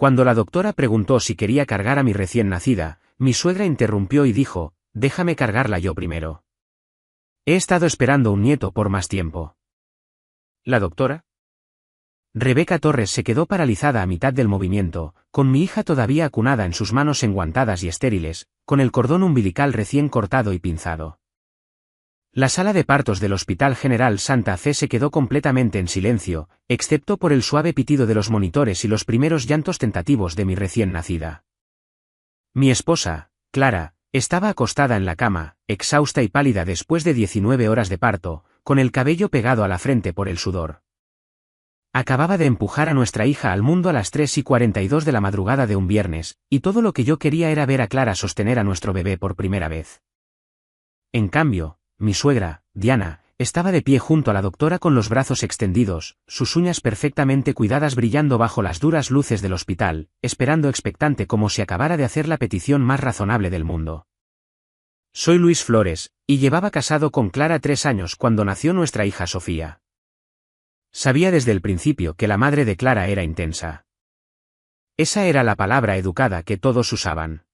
Cuando la doctora preguntó si quería cargar a mi recién nacida, mi suegra interrumpió y dijo, déjame cargarla yo primero. He estado esperando un nieto por más tiempo. ¿La doctora? Rebeca Torres se quedó paralizada a mitad del movimiento, con mi hija todavía acunada en sus manos enguantadas y estériles, con el cordón umbilical recién cortado y pinzado. La sala de partos del Hospital General Santa Fe se quedó completamente en silencio, excepto por el suave pitido de los monitores y los primeros llantos tentativos de mi recién nacida. Mi esposa, Clara, estaba acostada en la cama, exhausta y pálida después de 19 horas de parto, con el cabello pegado a la frente por el sudor. Acababa de empujar a nuestra hija al mundo a las 3:42 de la madrugada de un viernes, y todo lo que yo quería era ver a Clara sostener a nuestro bebé por primera vez. En cambio, mi suegra, Diana, estaba de pie junto a la doctora con los brazos extendidos, sus uñas perfectamente cuidadas brillando bajo las duras luces del hospital, esperando expectante como si acabara de hacer la petición más razonable del mundo. Soy Luis Flores, y llevaba casado con Clara 3 años cuando nació nuestra hija Sofía. Sabía desde el principio que la madre de Clara era intensa. Esa era la palabra educada que todos usaban.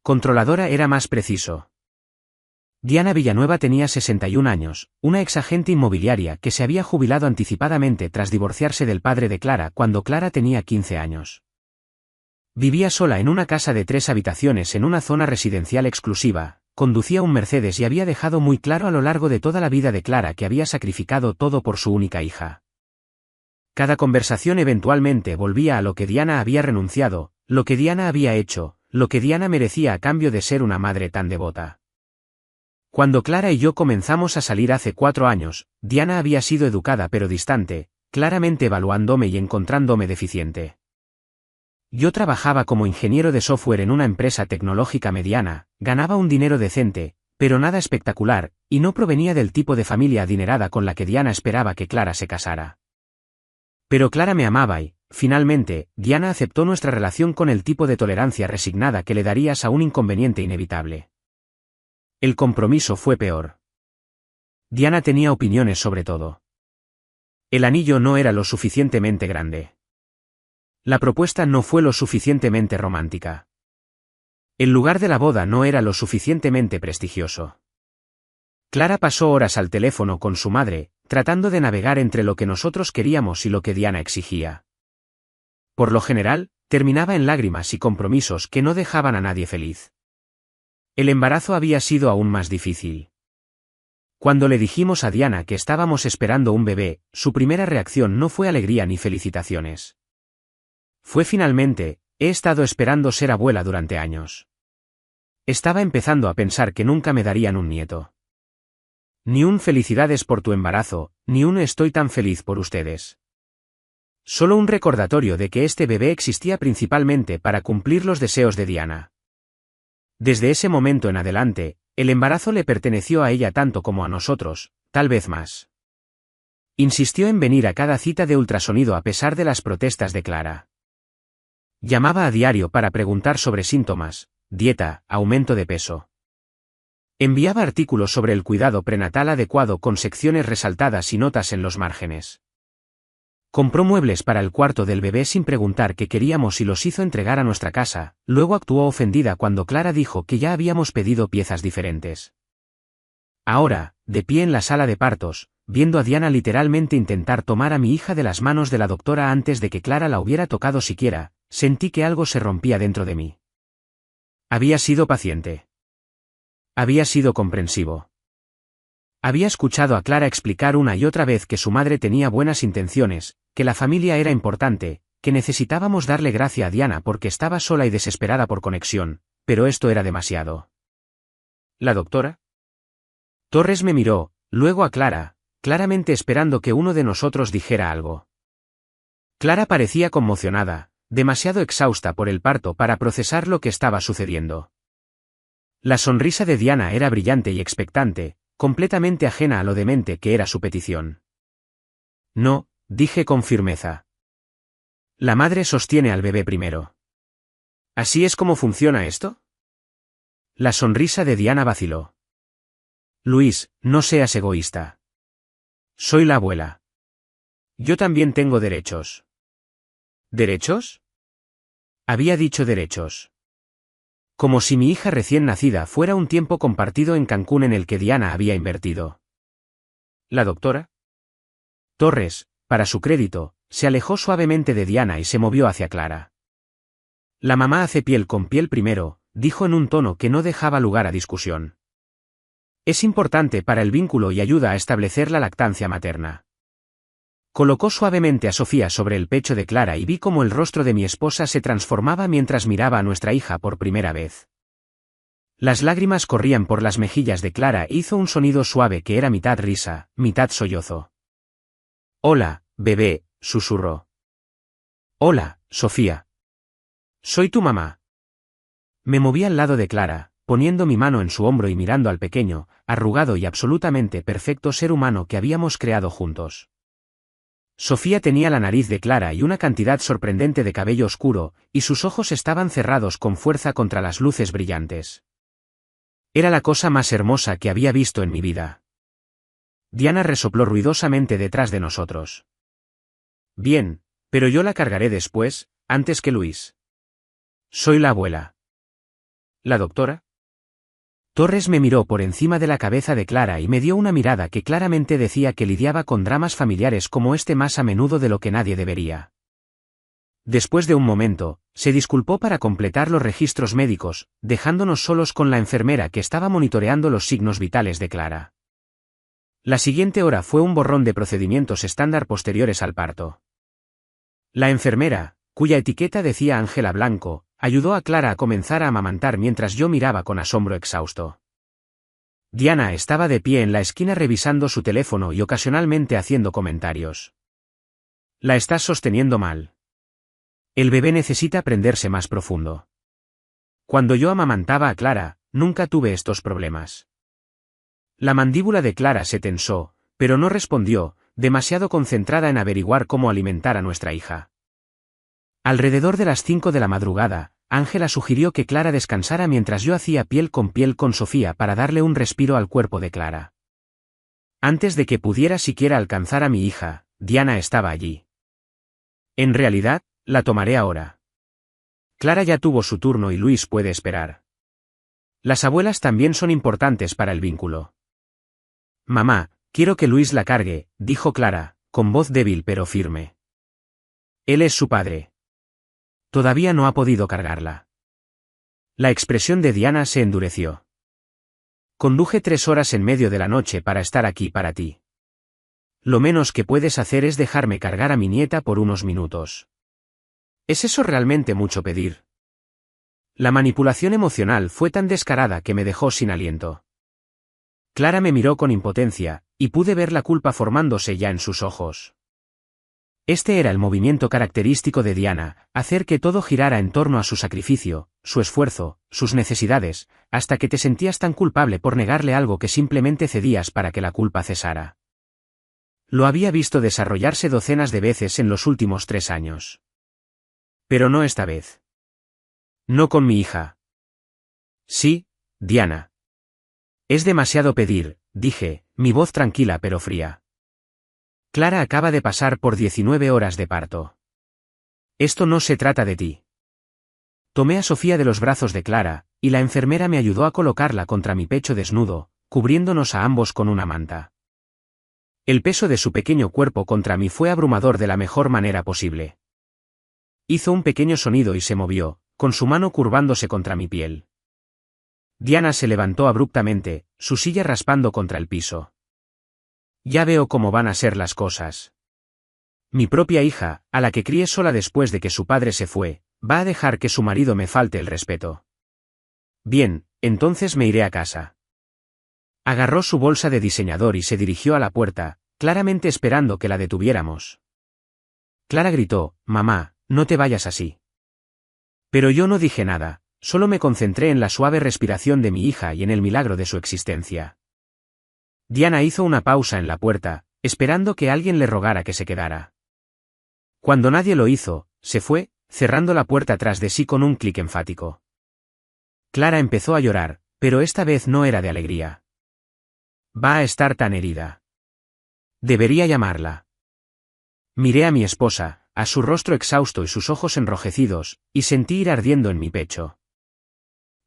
Controladora era más preciso. Diana Villanueva tenía 61 años, una exagente inmobiliaria que se había jubilado anticipadamente tras divorciarse del padre de Clara cuando Clara tenía 15 años. Vivía sola en una casa de 3 habitaciones en una zona residencial exclusiva, conducía un Mercedes y había dejado muy claro a lo largo de toda la vida de Clara que había sacrificado todo por su única hija. Cada conversación eventualmente volvía a lo que Diana había renunciado, lo que Diana había hecho, lo que Diana merecía a cambio de ser una madre tan devota. Cuando Clara y yo comenzamos a salir hace 4 años, Diana había sido educada pero distante, claramente evaluándome y encontrándome deficiente. Yo trabajaba como ingeniero de software en una empresa tecnológica mediana, ganaba un dinero decente, pero nada espectacular, y no provenía del tipo de familia adinerada con la que Diana esperaba que Clara se casara. Pero Clara me amaba y, finalmente, Diana aceptó nuestra relación con el tipo de tolerancia resignada que le darías a un inconveniente inevitable. El compromiso fue peor. Diana tenía opiniones sobre todo. El anillo no era lo suficientemente grande. La propuesta no fue lo suficientemente romántica. El lugar de la boda no era lo suficientemente prestigioso. Clara pasó horas al teléfono con su madre, tratando de navegar entre lo que nosotros queríamos y lo que Diana exigía. Por lo general, terminaba en lágrimas y compromisos que no dejaban a nadie feliz. El embarazo había sido aún más difícil. Cuando le dijimos a Diana que estábamos esperando un bebé, su primera reacción no fue alegría ni felicitaciones. Fue finalmente, he estado esperando ser abuela durante años. Estaba empezando a pensar que nunca me darían un nieto. Ni un felicidades por tu embarazo, ni un estoy tan feliz por ustedes. Solo un recordatorio de que este bebé existía principalmente para cumplir los deseos de Diana. Desde ese momento en adelante, el embarazo le perteneció a ella tanto como a nosotros, tal vez más. Insistió en venir a cada cita de ultrasonido a pesar de las protestas de Clara. Llamaba a diario para preguntar sobre síntomas, dieta, aumento de peso. Enviaba artículos sobre el cuidado prenatal adecuado con secciones resaltadas y notas en los márgenes. Compró muebles para el cuarto del bebé sin preguntar qué queríamos y los hizo entregar a nuestra casa, luego actuó ofendida cuando Clara dijo que ya habíamos pedido piezas diferentes. Ahora, de pie en la sala de partos, viendo a Diana literalmente intentar tomar a mi hija de las manos de la doctora antes de que Clara la hubiera tocado siquiera, sentí que algo se rompía dentro de mí. Había sido paciente. Había sido comprensivo. Había escuchado a Clara explicar una y otra vez que su madre tenía buenas intenciones, que la familia era importante, que necesitábamos darle gracia a Diana porque estaba sola y desesperada por conexión, pero esto era demasiado. ¿La doctora? Torres me miró, luego a Clara, claramente esperando que uno de nosotros dijera algo. Clara parecía conmocionada, demasiado exhausta por el parto para procesar lo que estaba sucediendo. La sonrisa de Diana era brillante y expectante, completamente ajena a lo demente que era su petición. No, dije con firmeza. La madre sostiene al bebé primero. ¿Así es como funciona esto? La sonrisa de Diana vaciló. Luis, no seas egoísta. Soy la abuela. Yo también tengo derechos. ¿Derechos? Había dicho derechos. Como si mi hija recién nacida fuera un tiempo compartido en Cancún en el que Diana había invertido. ¿La doctora? Torres, para su crédito, se alejó suavemente de Diana y se movió hacia Clara. La mamá hace piel con piel primero, dijo en un tono que no dejaba lugar a discusión. Es importante para el vínculo y ayuda a establecer la lactancia materna. Colocó suavemente a Sofía sobre el pecho de Clara y vi cómo el rostro de mi esposa se transformaba mientras miraba a nuestra hija por primera vez. Las lágrimas corrían por las mejillas de Clara e hizo un sonido suave que era mitad risa, mitad sollozo. Hola, bebé, susurró. Hola, Sofía. Soy tu mamá. Me moví al lado de Clara, poniendo mi mano en su hombro y mirando al pequeño, arrugado y absolutamente perfecto ser humano que habíamos creado juntos. Sofía tenía la nariz de Clara y una cantidad sorprendente de cabello oscuro, y sus ojos estaban cerrados con fuerza contra las luces brillantes. Era la cosa más hermosa que había visto en mi vida. Diana resopló ruidosamente detrás de nosotros. Bien, pero yo la cargaré después, antes que Luis. Soy la abuela. ¿La doctora? Torres me miró por encima de la cabeza de Clara y me dio una mirada que claramente decía que lidiaba con dramas familiares como este más a menudo de lo que nadie debería. Después de un momento, se disculpó para completar los registros médicos, dejándonos solos con la enfermera que estaba monitoreando los signos vitales de Clara. La siguiente hora fue un borrón de procedimientos estándar posteriores al parto. La enfermera, cuya etiqueta decía Ángela Blanco, ayudó a Clara a comenzar a amamantar mientras yo miraba con asombro exhausto. Diana estaba de pie en la esquina revisando su teléfono y ocasionalmente haciendo comentarios. La estás sosteniendo mal. El bebé necesita prenderse más profundo. Cuando yo amamantaba a Clara, nunca tuve estos problemas. La mandíbula de Clara se tensó, pero no respondió, demasiado concentrada en averiguar cómo alimentar a nuestra hija. Alrededor de las 5 de la madrugada, Ángela sugirió que Clara descansara mientras yo hacía piel con Sofía para darle un respiro al cuerpo de Clara. Antes de que pudiera siquiera alcanzar a mi hija, Diana estaba allí. En realidad, la tomaré ahora. Clara ya tuvo su turno y Luis puede esperar. Las abuelas también son importantes para el vínculo. Mamá, quiero que Luis la cargue, dijo Clara, con voz débil pero firme. Él es su padre. Todavía no ha podido cargarla. La expresión de Diana se endureció. Conduje 3 horas en medio de la noche para estar aquí para ti. Lo menos que puedes hacer es dejarme cargar a mi nieta por unos minutos. ¿Es eso realmente mucho pedir? La manipulación emocional fue tan descarada que me dejó sin aliento. Clara me miró con impotencia, y pude ver la culpa formándose ya en sus ojos. Este era el movimiento característico de Diana, hacer que todo girara en torno a su sacrificio, su esfuerzo, sus necesidades, hasta que te sentías tan culpable por negarle algo que simplemente cedías para que la culpa cesara. Lo había visto desarrollarse docenas de veces en los últimos 3 años. Pero no esta vez. No con mi hija. Sí, Diana. Es demasiado pedir, dije, mi voz tranquila pero fría. Clara acaba de pasar por 19 horas de parto. Esto no se trata de ti. Tomé a Sofía de los brazos de Clara, y la enfermera me ayudó a colocarla contra mi pecho desnudo, cubriéndonos a ambos con una manta. El peso de su pequeño cuerpo contra mí fue abrumador de la mejor manera posible. Hizo un pequeño sonido y se movió, con su mano curvándose contra mi piel. Diana se levantó abruptamente, su silla raspando contra el piso. Ya veo cómo van a ser las cosas. Mi propia hija, a la que crié sola después de que su padre se fue, va a dejar que su marido me falte el respeto. Bien, entonces me iré a casa. Agarró su bolsa de diseñador y se dirigió a la puerta, claramente esperando que la detuviéramos. Clara gritó, mamá, no te vayas así. Pero yo no dije nada, solo me concentré en la suave respiración de mi hija y en el milagro de su existencia. Diana hizo una pausa en la puerta, esperando que alguien le rogara que se quedara. Cuando nadie lo hizo, se fue, cerrando la puerta tras de sí con un clic enfático. Clara empezó a llorar, pero esta vez no era de alegría. Va a estar tan herida. Debería llamarla. Miré a mi esposa, a su rostro exhausto y sus ojos enrojecidos, y sentí ir ardiendo en mi pecho.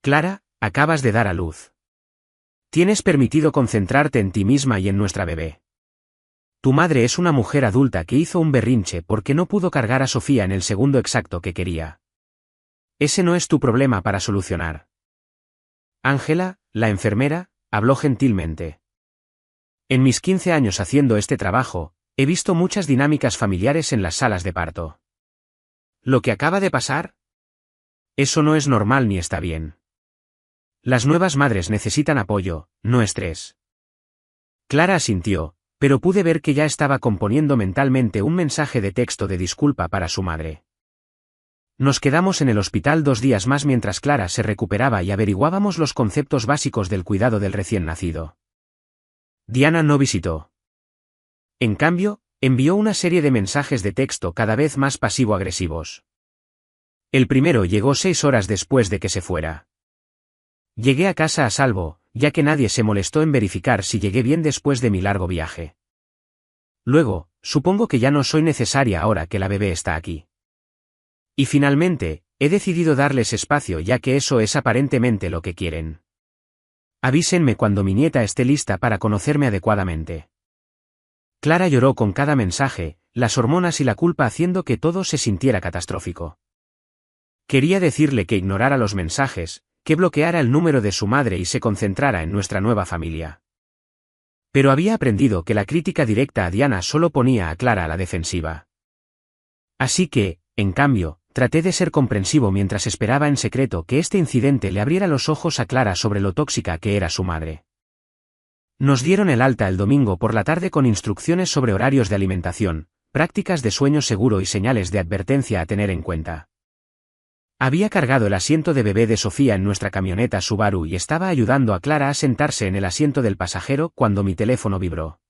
Clara, acabas de dar a luz. Tienes permitido concentrarte en ti misma y en nuestra bebé. Tu madre es una mujer adulta que hizo un berrinche porque no pudo cargar a Sofía en el segundo exacto que quería. Ese no es tu problema para solucionar. Ángela, la enfermera, habló gentilmente. En mis 15 años haciendo este trabajo, he visto muchas dinámicas familiares en las salas de parto. ¿Lo que acaba de pasar? Eso no es normal ni está bien. Las nuevas madres necesitan apoyo, no estrés. Clara asintió, pero pude ver que ya estaba componiendo mentalmente un mensaje de texto de disculpa para su madre. Nos quedamos en el hospital 2 días más mientras Clara se recuperaba y averiguábamos los conceptos básicos del cuidado del recién nacido. Diana no visitó. En cambio, envió una serie de mensajes de texto cada vez más pasivo-agresivos. El primero llegó 6 horas después de que se fuera. Llegué a casa a salvo, ya que nadie se molestó en verificar si llegué bien después de mi largo viaje. Luego, supongo que ya no soy necesaria ahora que la bebé está aquí. Y finalmente, he decidido darles espacio ya que eso es aparentemente lo que quieren. Avísenme cuando mi nieta esté lista para conocerme adecuadamente. Clara lloró con cada mensaje, las hormonas y la culpa haciendo que todo se sintiera catastrófico. Quería decirle que ignorara los mensajes, que bloqueara el número de su madre y se concentrara en nuestra nueva familia. Pero había aprendido que la crítica directa a Diana solo ponía a Clara a la defensiva. Así que, en cambio, traté de ser comprensivo mientras esperaba en secreto que este incidente le abriera los ojos a Clara sobre lo tóxica que era su madre. Nos dieron el alta el domingo por la tarde con instrucciones sobre horarios de alimentación, prácticas de sueño seguro y señales de advertencia a tener en cuenta. Había cargado el asiento de bebé de Sofía en nuestra camioneta Subaru y estaba ayudando a Clara a sentarse en el asiento del pasajero cuando mi teléfono vibró.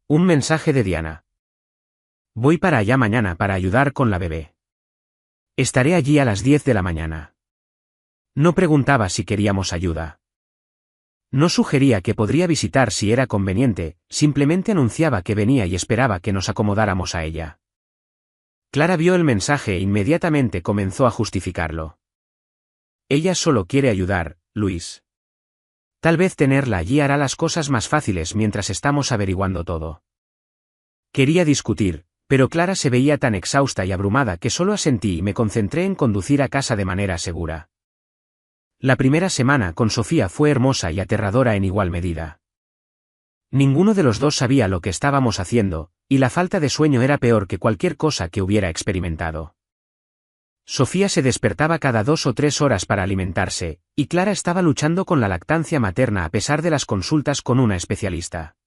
Un mensaje de Diana. Voy para allá mañana para ayudar con la bebé. Estaré allí a las 10 de la mañana. No preguntaba si queríamos ayuda. No sugería que podría visitar si era conveniente, simplemente anunciaba que venía y esperaba que nos acomodáramos a ella. Clara vio el mensaje e inmediatamente comenzó a justificarlo. Ella solo quiere ayudar, Luis. Tal vez tenerla allí hará las cosas más fáciles mientras estamos averiguando todo. Quería discutir, pero Clara se veía tan exhausta y abrumada que solo asentí y me concentré en conducir a casa de manera segura. La primera semana con Sofía fue hermosa y aterradora en igual medida. Ninguno de los dos sabía lo que estábamos haciendo, y la falta de sueño era peor que cualquier cosa que hubiera experimentado. Sofía se despertaba cada 2 o 3 horas para alimentarse, y Clara estaba luchando con la lactancia materna a pesar de las consultas con una especialista.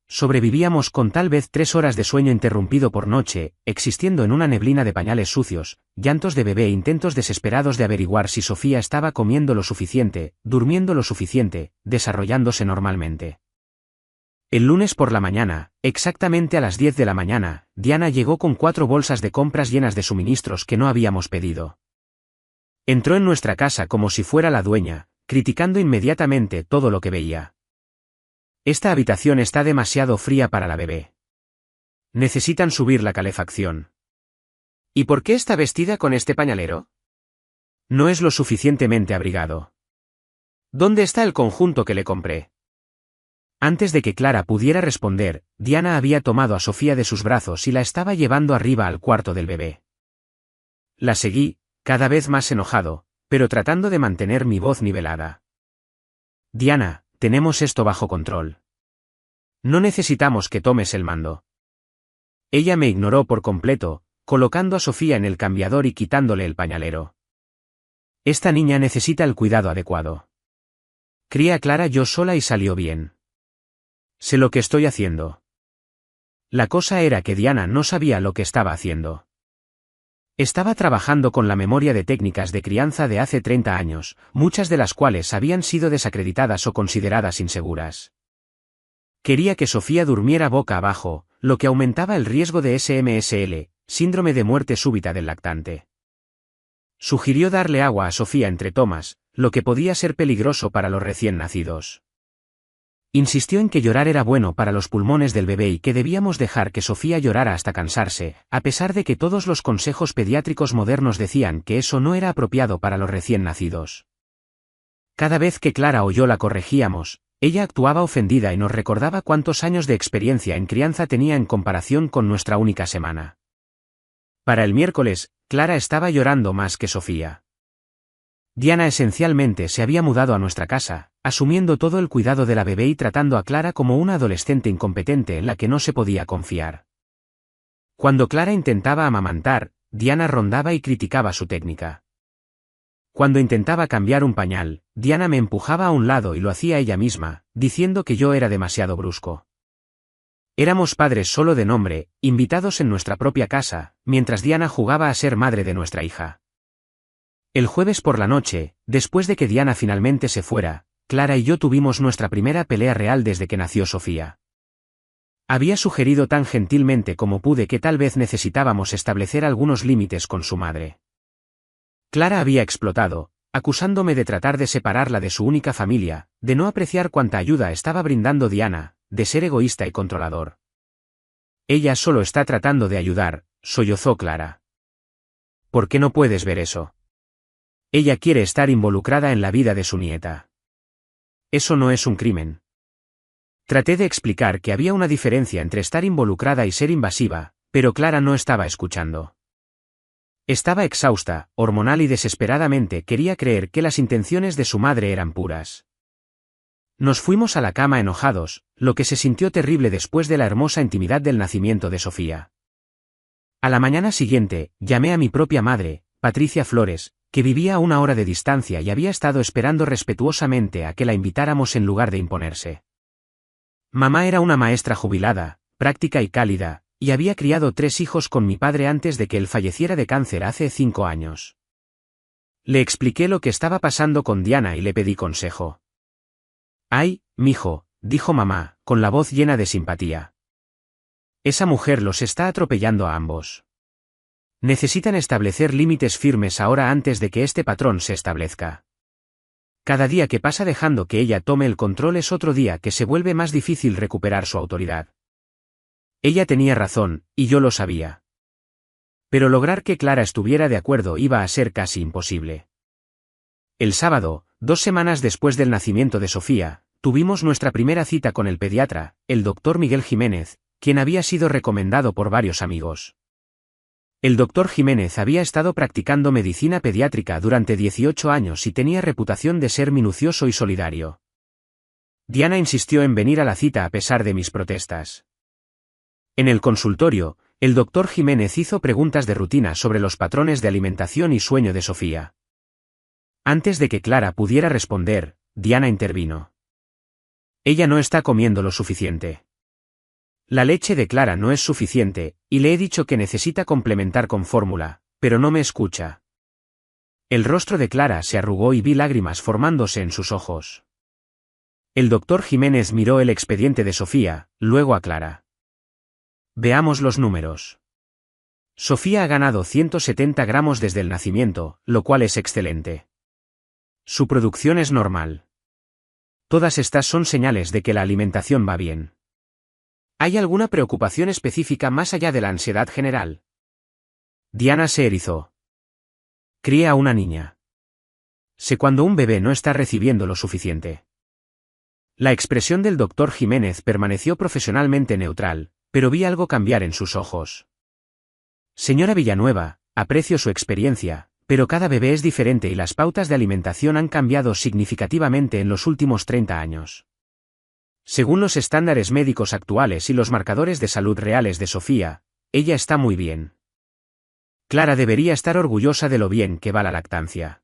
Sobrevivíamos con tal vez 3 horas de sueño interrumpido por noche, existiendo en una neblina de pañales sucios, llantos de bebé e intentos desesperados de averiguar si Sofía estaba comiendo lo suficiente, durmiendo lo suficiente, desarrollándose normalmente. El lunes por la mañana, exactamente a las 10 de la mañana, Diana llegó con 4 bolsas de compras llenas de suministros que no habíamos pedido. Entró en nuestra casa como si fuera la dueña, criticando inmediatamente todo lo que veía. Esta habitación está demasiado fría para la bebé. Necesitan subir la calefacción. ¿Y por qué está vestida con este pañalero? No es lo suficientemente abrigado. ¿Dónde está el conjunto que le compré? Antes de que Clara pudiera responder, Diana había tomado a Sofía de sus brazos y la estaba llevando arriba al cuarto del bebé. La seguí, cada vez más enojado, pero tratando de mantener mi voz nivelada. Diana, tenemos esto bajo control. No necesitamos que tomes el mando. Ella me ignoró por completo, colocando a Sofía en el cambiador y quitándole el pañalero. Esta niña necesita el cuidado adecuado. Crié a Clara yo sola y salió bien. Sé lo que estoy haciendo. La cosa era que Diana no sabía lo que estaba haciendo. Estaba trabajando con la memoria de técnicas de crianza de hace 30 años, muchas de las cuales habían sido desacreditadas o consideradas inseguras. Quería que Sofía durmiera boca abajo, lo que aumentaba el riesgo de SMSL, síndrome de muerte súbita del lactante. Sugirió darle agua a Sofía entre tomas, lo que podía ser peligroso para los recién nacidos. Insistió en que llorar era bueno para los pulmones del bebé y que debíamos dejar que Sofía llorara hasta cansarse, a pesar de que todos los consejos pediátricos modernos decían que eso no era apropiado para los recién nacidos. Cada vez que Clara o yo la corregíamos, ella actuaba ofendida y nos recordaba cuántos años de experiencia en crianza tenía en comparación con nuestra única semana. Para el miércoles, Clara estaba llorando más que Sofía. Diana esencialmente se había mudado a nuestra casa, asumiendo todo el cuidado de la bebé y tratando a Clara como una adolescente incompetente en la que no se podía confiar. Cuando Clara intentaba amamantar, Diana rondaba y criticaba su técnica. Cuando intentaba cambiar un pañal, Diana me empujaba a un lado y lo hacía ella misma, diciendo que yo era demasiado brusco. Éramos padres solo de nombre, invitados en nuestra propia casa, mientras Diana jugaba a ser madre de nuestra hija. El jueves por la noche, después de que Diana finalmente se fuera, Clara y yo tuvimos nuestra primera pelea real desde que nació Sofía. Había sugerido tan gentilmente como pude que tal vez necesitábamos establecer algunos límites con su madre. Clara había explotado, acusándome de tratar de separarla de su única familia, de no apreciar cuánta ayuda estaba brindando Diana, de ser egoísta y controlador. Ella solo está tratando de ayudar, sollozó Clara. ¿Por qué no puedes ver eso? Ella quiere estar involucrada en la vida de su nieta. Eso no es un crimen. Traté de explicar que había una diferencia entre estar involucrada y ser invasiva, pero Clara no estaba escuchando. Estaba exhausta, hormonal y desesperadamente quería creer que las intenciones de su madre eran puras. Nos fuimos a la cama enojados, lo que se sintió terrible después de la hermosa intimidad del nacimiento de Sofía. A la mañana siguiente, llamé a mi propia madre, Patricia Flores, que vivía a 1 hora de distancia y había estado esperando respetuosamente a que la invitáramos en lugar de imponerse. Mamá era una maestra jubilada, práctica y cálida, y había criado 3 hijos con mi padre antes de que él falleciera de cáncer hace 5 años. Le expliqué lo que estaba pasando con Diana y le pedí consejo. «Ay, mijo», dijo mamá, con la voz llena de simpatía. «Esa mujer los está atropellando a ambos. Necesitan establecer límites firmes ahora antes de que este patrón se establezca. Cada día que pasa dejando que ella tome el control es otro día que se vuelve más difícil recuperar su autoridad». Ella tenía razón, y yo lo sabía. Pero lograr que Clara estuviera de acuerdo iba a ser casi imposible. El sábado, 2 semanas después del nacimiento de Sofía, tuvimos nuestra primera cita con el pediatra, el doctor Miguel Jiménez, quien había sido recomendado por varios amigos. El doctor Jiménez había estado practicando medicina pediátrica durante 18 años y tenía reputación de ser minucioso y solidario. Diana insistió en venir a la cita a pesar de mis protestas. En el consultorio, el doctor Jiménez hizo preguntas de rutina sobre los patrones de alimentación y sueño de Sofía. Antes de que Clara pudiera responder, Diana intervino. Ella no está comiendo lo suficiente. La leche de Clara no es suficiente, y le he dicho que necesita complementar con fórmula, pero no me escucha. El rostro de Clara se arrugó y vi lágrimas formándose en sus ojos. El doctor Jiménez miró el expediente de Sofía, luego a Clara. Veamos los números. Sofía ha ganado 170 gramos desde el nacimiento, lo cual es excelente. Su producción es normal. Todas estas son señales de que la alimentación va bien. ¿Hay alguna preocupación específica más allá de la ansiedad general? Diana se erizó. Cría a una niña. Sé cuando un bebé no está recibiendo lo suficiente. La expresión del doctor Jiménez permaneció profesionalmente neutral, pero vi algo cambiar en sus ojos. Señora Villanueva, aprecio su experiencia, pero cada bebé es diferente y las pautas de alimentación han cambiado significativamente en los últimos 30 años. Según los estándares médicos actuales y los marcadores de salud reales de Sofía, ella está muy bien. Clara debería estar orgullosa de lo bien que va la lactancia.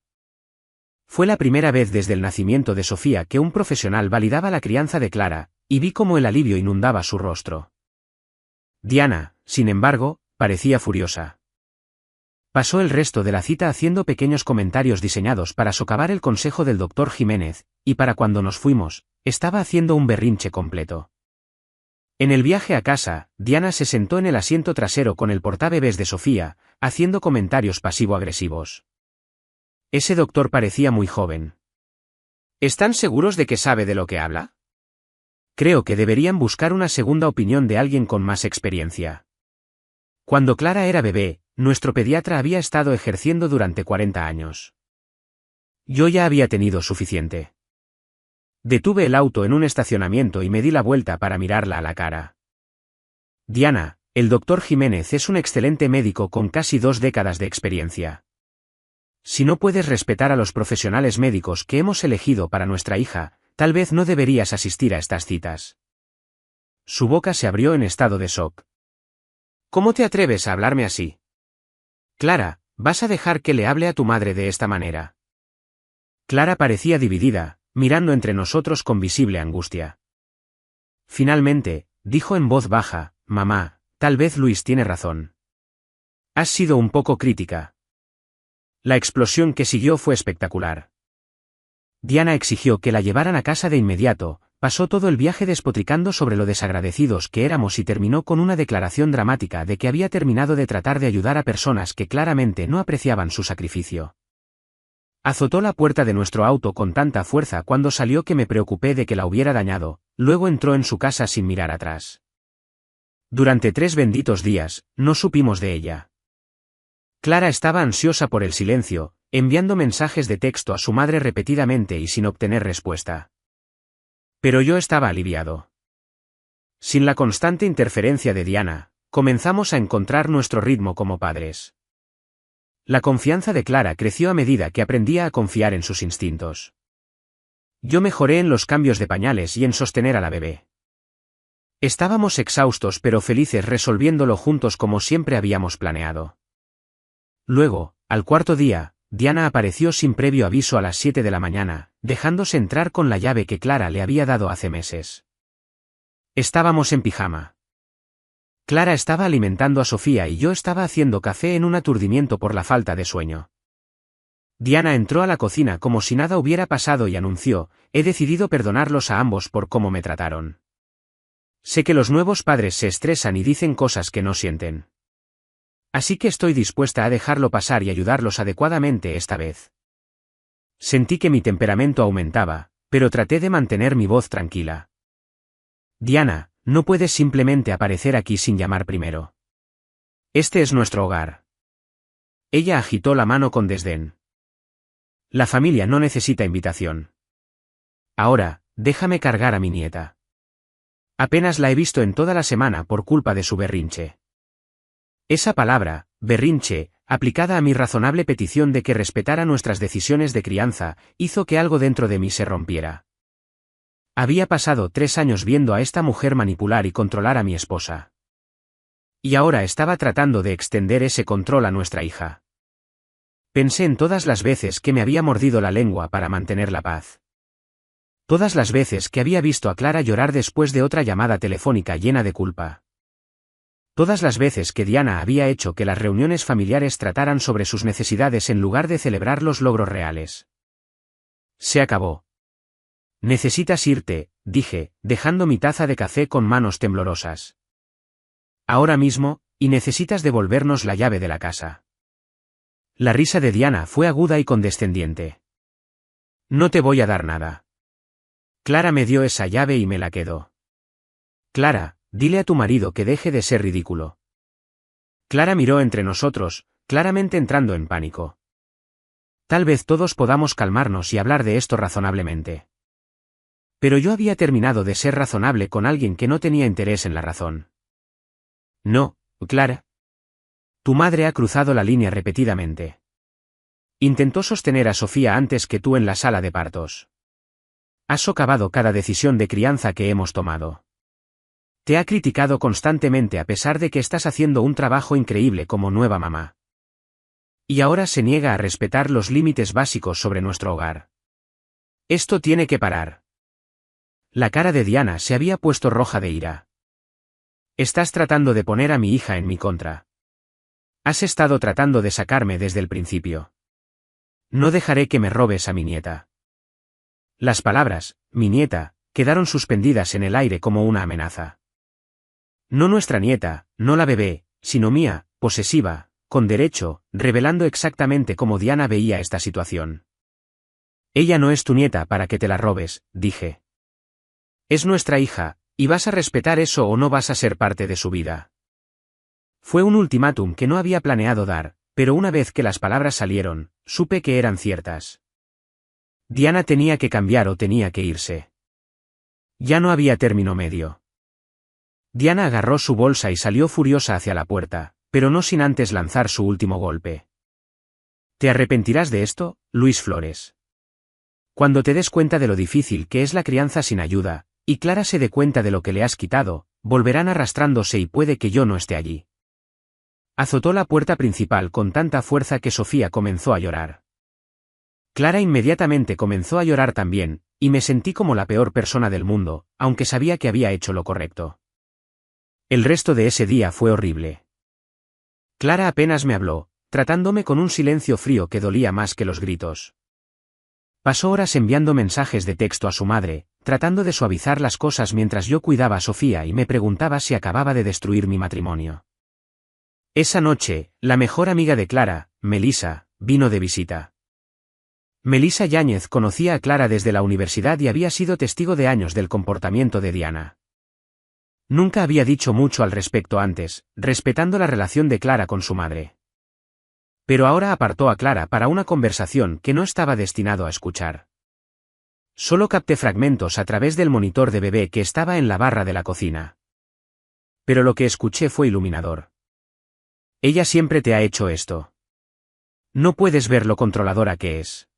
Fue la primera vez desde el nacimiento de Sofía que un profesional validaba la crianza de Clara, y vi cómo el alivio inundaba su rostro. Diana, sin embargo, parecía furiosa. Pasó el resto de la cita haciendo pequeños comentarios diseñados para socavar el consejo del doctor Jiménez, y para cuando nos fuimos, estaba haciendo un berrinche completo. En el viaje a casa, Diana se sentó en el asiento trasero con el portabebés de Sofía, haciendo comentarios pasivo-agresivos. Ese doctor parecía muy joven. ¿Están seguros de que sabe de lo que habla? Creo que deberían buscar una segunda opinión de alguien con más experiencia. Cuando Clara era bebé, nuestro pediatra había estado ejerciendo durante 40 años. Yo ya había tenido suficiente. Detuve el auto en un estacionamiento y me di la vuelta para mirarla a la cara. Diana, el doctor Jiménez es un excelente médico con casi 2 décadas de experiencia. Si no puedes respetar a los profesionales médicos que hemos elegido para nuestra hija, tal vez no deberías asistir a estas citas. Su boca se abrió en estado de shock. ¿Cómo te atreves a hablarme así? Clara, ¿vas a dejar que le hable a tu madre de esta manera? Clara parecía dividida, mirando entre nosotros con visible angustia. Finalmente, dijo en voz baja, mamá, tal vez Luis tiene razón. Has sido un poco crítica. La explosión que siguió fue espectacular. Diana exigió que la llevaran a casa de inmediato, pasó todo el viaje despotricando sobre lo desagradecidos que éramos y terminó con una declaración dramática de que había terminado de tratar de ayudar a personas que claramente no apreciaban su sacrificio. Azotó la puerta de nuestro auto con tanta fuerza cuando salió que me preocupé de que la hubiera dañado, luego entró en su casa sin mirar atrás. Durante 3 benditos días, no supimos de ella. Clara estaba ansiosa por el silencio, enviando mensajes de texto a su madre repetidamente y sin obtener respuesta. Pero yo estaba aliviado. Sin la constante interferencia de Diana, comenzamos a encontrar nuestro ritmo como padres. La confianza de Clara creció a medida que aprendía a confiar en sus instintos. Yo mejoré en los cambios de pañales y en sostener a la bebé. Estábamos exhaustos pero felices resolviéndolo juntos como siempre habíamos planeado. Luego, al 4.º día, Diana apareció sin previo aviso a las 7 de la mañana, dejándose entrar con la llave que Clara le había dado hace meses. Estábamos en pijama. Clara estaba alimentando a Sofía y yo estaba haciendo café en un aturdimiento por la falta de sueño. Diana entró a la cocina como si nada hubiera pasado y anunció, he decidido perdonarlos a ambos por cómo me trataron. Sé que los nuevos padres se estresan y dicen cosas que no sienten. Así que estoy dispuesta a dejarlo pasar y ayudarlos adecuadamente esta vez. Sentí que mi temperamento aumentaba, pero traté de mantener mi voz tranquila. Diana, no puedes simplemente aparecer aquí sin llamar primero. Este es nuestro hogar. Ella agitó la mano con desdén. La familia no necesita invitación. Ahora, déjame cargar a mi nieta. Apenas la he visto en toda la semana por culpa de su berrinche. Esa palabra, berrinche, aplicada a mi razonable petición de que respetara nuestras decisiones de crianza, hizo que algo dentro de mí se rompiera. Había pasado 3 años viendo a esta mujer manipular y controlar a mi esposa. Y ahora estaba tratando de extender ese control a nuestra hija. Pensé en todas las veces que me había mordido la lengua para mantener la paz. Todas las veces que había visto a Clara llorar después de otra llamada telefónica llena de culpa. Todas las veces que Diana había hecho que las reuniones familiares trataran sobre sus necesidades en lugar de celebrar los logros reales. Se acabó. Necesitas irte, dije, dejando mi taza de café con manos temblorosas. Ahora mismo, y necesitas devolvernos la llave de la casa. La risa de Diana fue aguda y condescendiente. No te voy a dar nada. Clara me dio esa llave y me la quedó. Clara, dile a tu marido que deje de ser ridículo. Clara miró entre nosotros, claramente entrando en pánico. Tal vez todos podamos calmarnos y hablar de esto razonablemente. Pero yo había terminado de ser razonable con alguien que no tenía interés en la razón. No, Clara. Tu madre ha cruzado la línea repetidamente. Intentó sostener a Sofía antes que tú en la sala de partos. Has socavado cada decisión de crianza que hemos tomado. Te ha criticado constantemente a pesar de que estás haciendo un trabajo increíble como nueva mamá. Y ahora se niega a respetar los límites básicos sobre nuestro hogar. Esto tiene que parar. La cara de Diana se había puesto roja de ira. Estás tratando de poner a mi hija en mi contra. Has estado tratando de sacarme desde el principio. No dejaré que me robes a mi nieta. Las palabras, mi nieta, quedaron suspendidas en el aire como una amenaza. No nuestra nieta, no la bebé, sino mía, posesiva, con derecho, revelando exactamente cómo Diana veía esta situación. Ella no es tu nieta para que te la robes, dije. Es nuestra hija, y vas a respetar eso o no vas a ser parte de su vida. Fue un ultimátum que no había planeado dar, pero una vez que las palabras salieron, supe que eran ciertas. Diana tenía que cambiar o tenía que irse. Ya no había término medio. Diana agarró su bolsa y salió furiosa hacia la puerta, pero no sin antes lanzar su último golpe. ¿Te arrepentirás de esto, Luis Flores? Cuando te des cuenta de lo difícil que es la crianza sin ayuda, y Clara se dé cuenta de lo que le has quitado, volverán arrastrándose y puede que yo no esté allí. Azotó la puerta principal con tanta fuerza que Sofía comenzó a llorar. Clara inmediatamente comenzó a llorar también, y me sentí como la peor persona del mundo, aunque sabía que había hecho lo correcto. El resto de ese día fue horrible. Clara apenas me habló, tratándome con un silencio frío que dolía más que los gritos. Pasó horas enviando mensajes de texto a su madre, tratando de suavizar las cosas mientras yo cuidaba a Sofía y me preguntaba si acababa de destruir mi matrimonio. Esa noche, la mejor amiga de Clara, Melissa, vino de visita. Melissa Yáñez conocía a Clara desde la universidad y había sido testigo de años del comportamiento de Diana. Nunca había dicho mucho al respecto antes, respetando la relación de Clara con su madre. Pero ahora apartó a Clara para una conversación que no estaba destinado a escuchar. Solo capté fragmentos a través del monitor de bebé que estaba en la barra de la cocina. Pero lo que escuché fue iluminador. Ella siempre te ha hecho esto. No puedes ver lo controladora que es.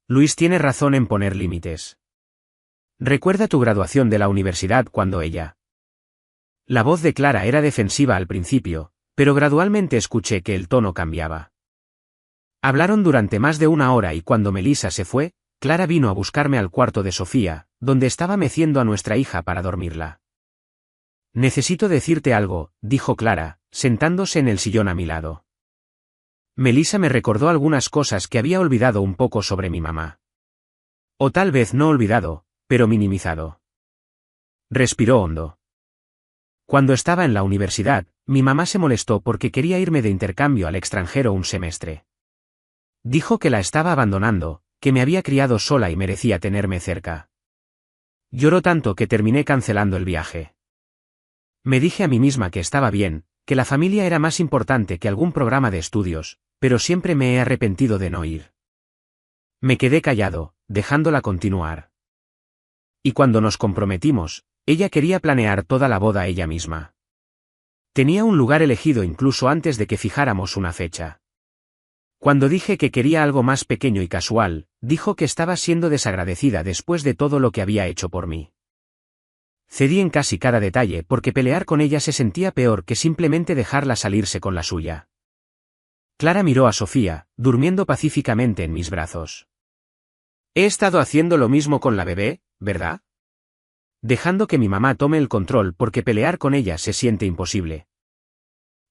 Luis tiene razón en poner límites. Recuerda tu graduación de la universidad cuando ella... La voz de Clara era defensiva al principio, pero gradualmente escuché que el tono cambiaba. Hablaron durante más de una hora y cuando Melissa se fue, Clara vino a buscarme al cuarto de Sofía, donde estaba meciendo a nuestra hija para dormirla. Necesito decirte algo, dijo Clara, sentándose en el sillón a mi lado. Melissa me recordó algunas cosas que había olvidado un poco sobre mi mamá. O tal vez no olvidado, pero minimizado. Respiró hondo. Cuando estaba en la universidad, mi mamá se molestó porque quería irme de intercambio al extranjero un semestre. Dijo que la estaba abandonando, que me había criado sola y merecía tenerme cerca. Lloró tanto que terminé cancelando el viaje. Me dije a mí misma que estaba bien, que la familia era más importante que algún programa de estudios, pero siempre me he arrepentido de no ir. Me quedé callado, dejándola continuar. Y cuando nos comprometimos, ella quería planear toda la boda ella misma. Tenía un lugar elegido incluso antes de que fijáramos una fecha. Cuando dije que quería algo más pequeño y casual, dijo que estaba siendo desagradecida después de todo lo que había hecho por mí. Cedí en casi cada detalle porque pelear con ella se sentía peor que simplemente dejarla salirse con la suya. Clara miró a Sofía, durmiendo pacíficamente en mis brazos. He estado haciendo lo mismo con la bebé, ¿verdad? Dejando que mi mamá tome el control porque pelear con ella se siente imposible.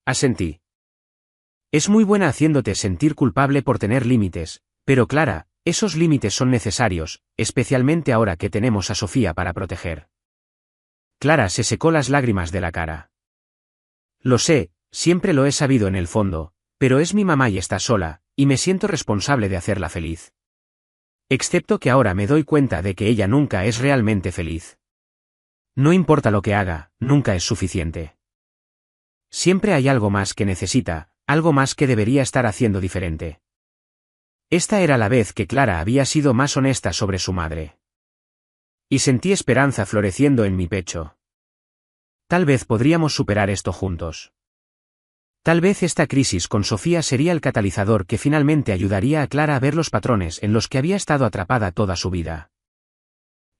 Asentí. Es muy buena haciéndote sentir culpable por tener límites, pero Clara, esos límites son necesarios, especialmente ahora que tenemos a Sofía para proteger. Clara se secó las lágrimas de la cara. Lo sé, siempre lo he sabido en el fondo, pero es mi mamá y está sola, y me siento responsable de hacerla feliz. Excepto que ahora me doy cuenta de que ella nunca es realmente feliz. No importa lo que haga, nunca es suficiente. Siempre hay algo más que necesita, algo más que debería estar haciendo diferente. Esta era la vez que Clara había sido más honesta sobre su madre. Y sentí esperanza floreciendo en mi pecho. Tal vez podríamos superar esto juntos. Tal vez esta crisis con Sofía sería el catalizador que finalmente ayudaría a Clara a ver los patrones en los que había estado atrapada toda su vida.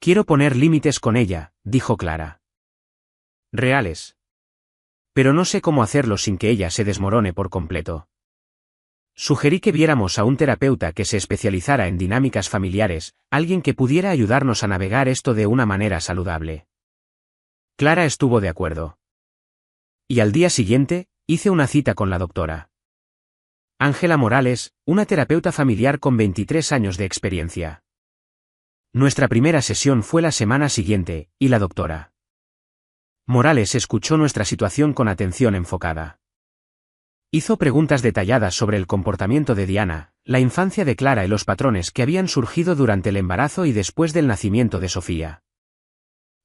Quiero poner límites con ella, dijo Clara. Reales. Pero no sé cómo hacerlo sin que ella se desmorone por completo. Sugerí que viéramos a un terapeuta que se especializara en dinámicas familiares, alguien que pudiera ayudarnos a navegar esto de una manera saludable. Clara estuvo de acuerdo. Y al día siguiente, hice una cita con la doctora Ángela Morales, una terapeuta familiar con 23 años de experiencia. Nuestra primera sesión fue la semana siguiente, y la doctora Morales escuchó nuestra situación con atención enfocada. Hizo preguntas detalladas sobre el comportamiento de Diana, la infancia de Clara y los patrones que habían surgido durante el embarazo y después del nacimiento de Sofía.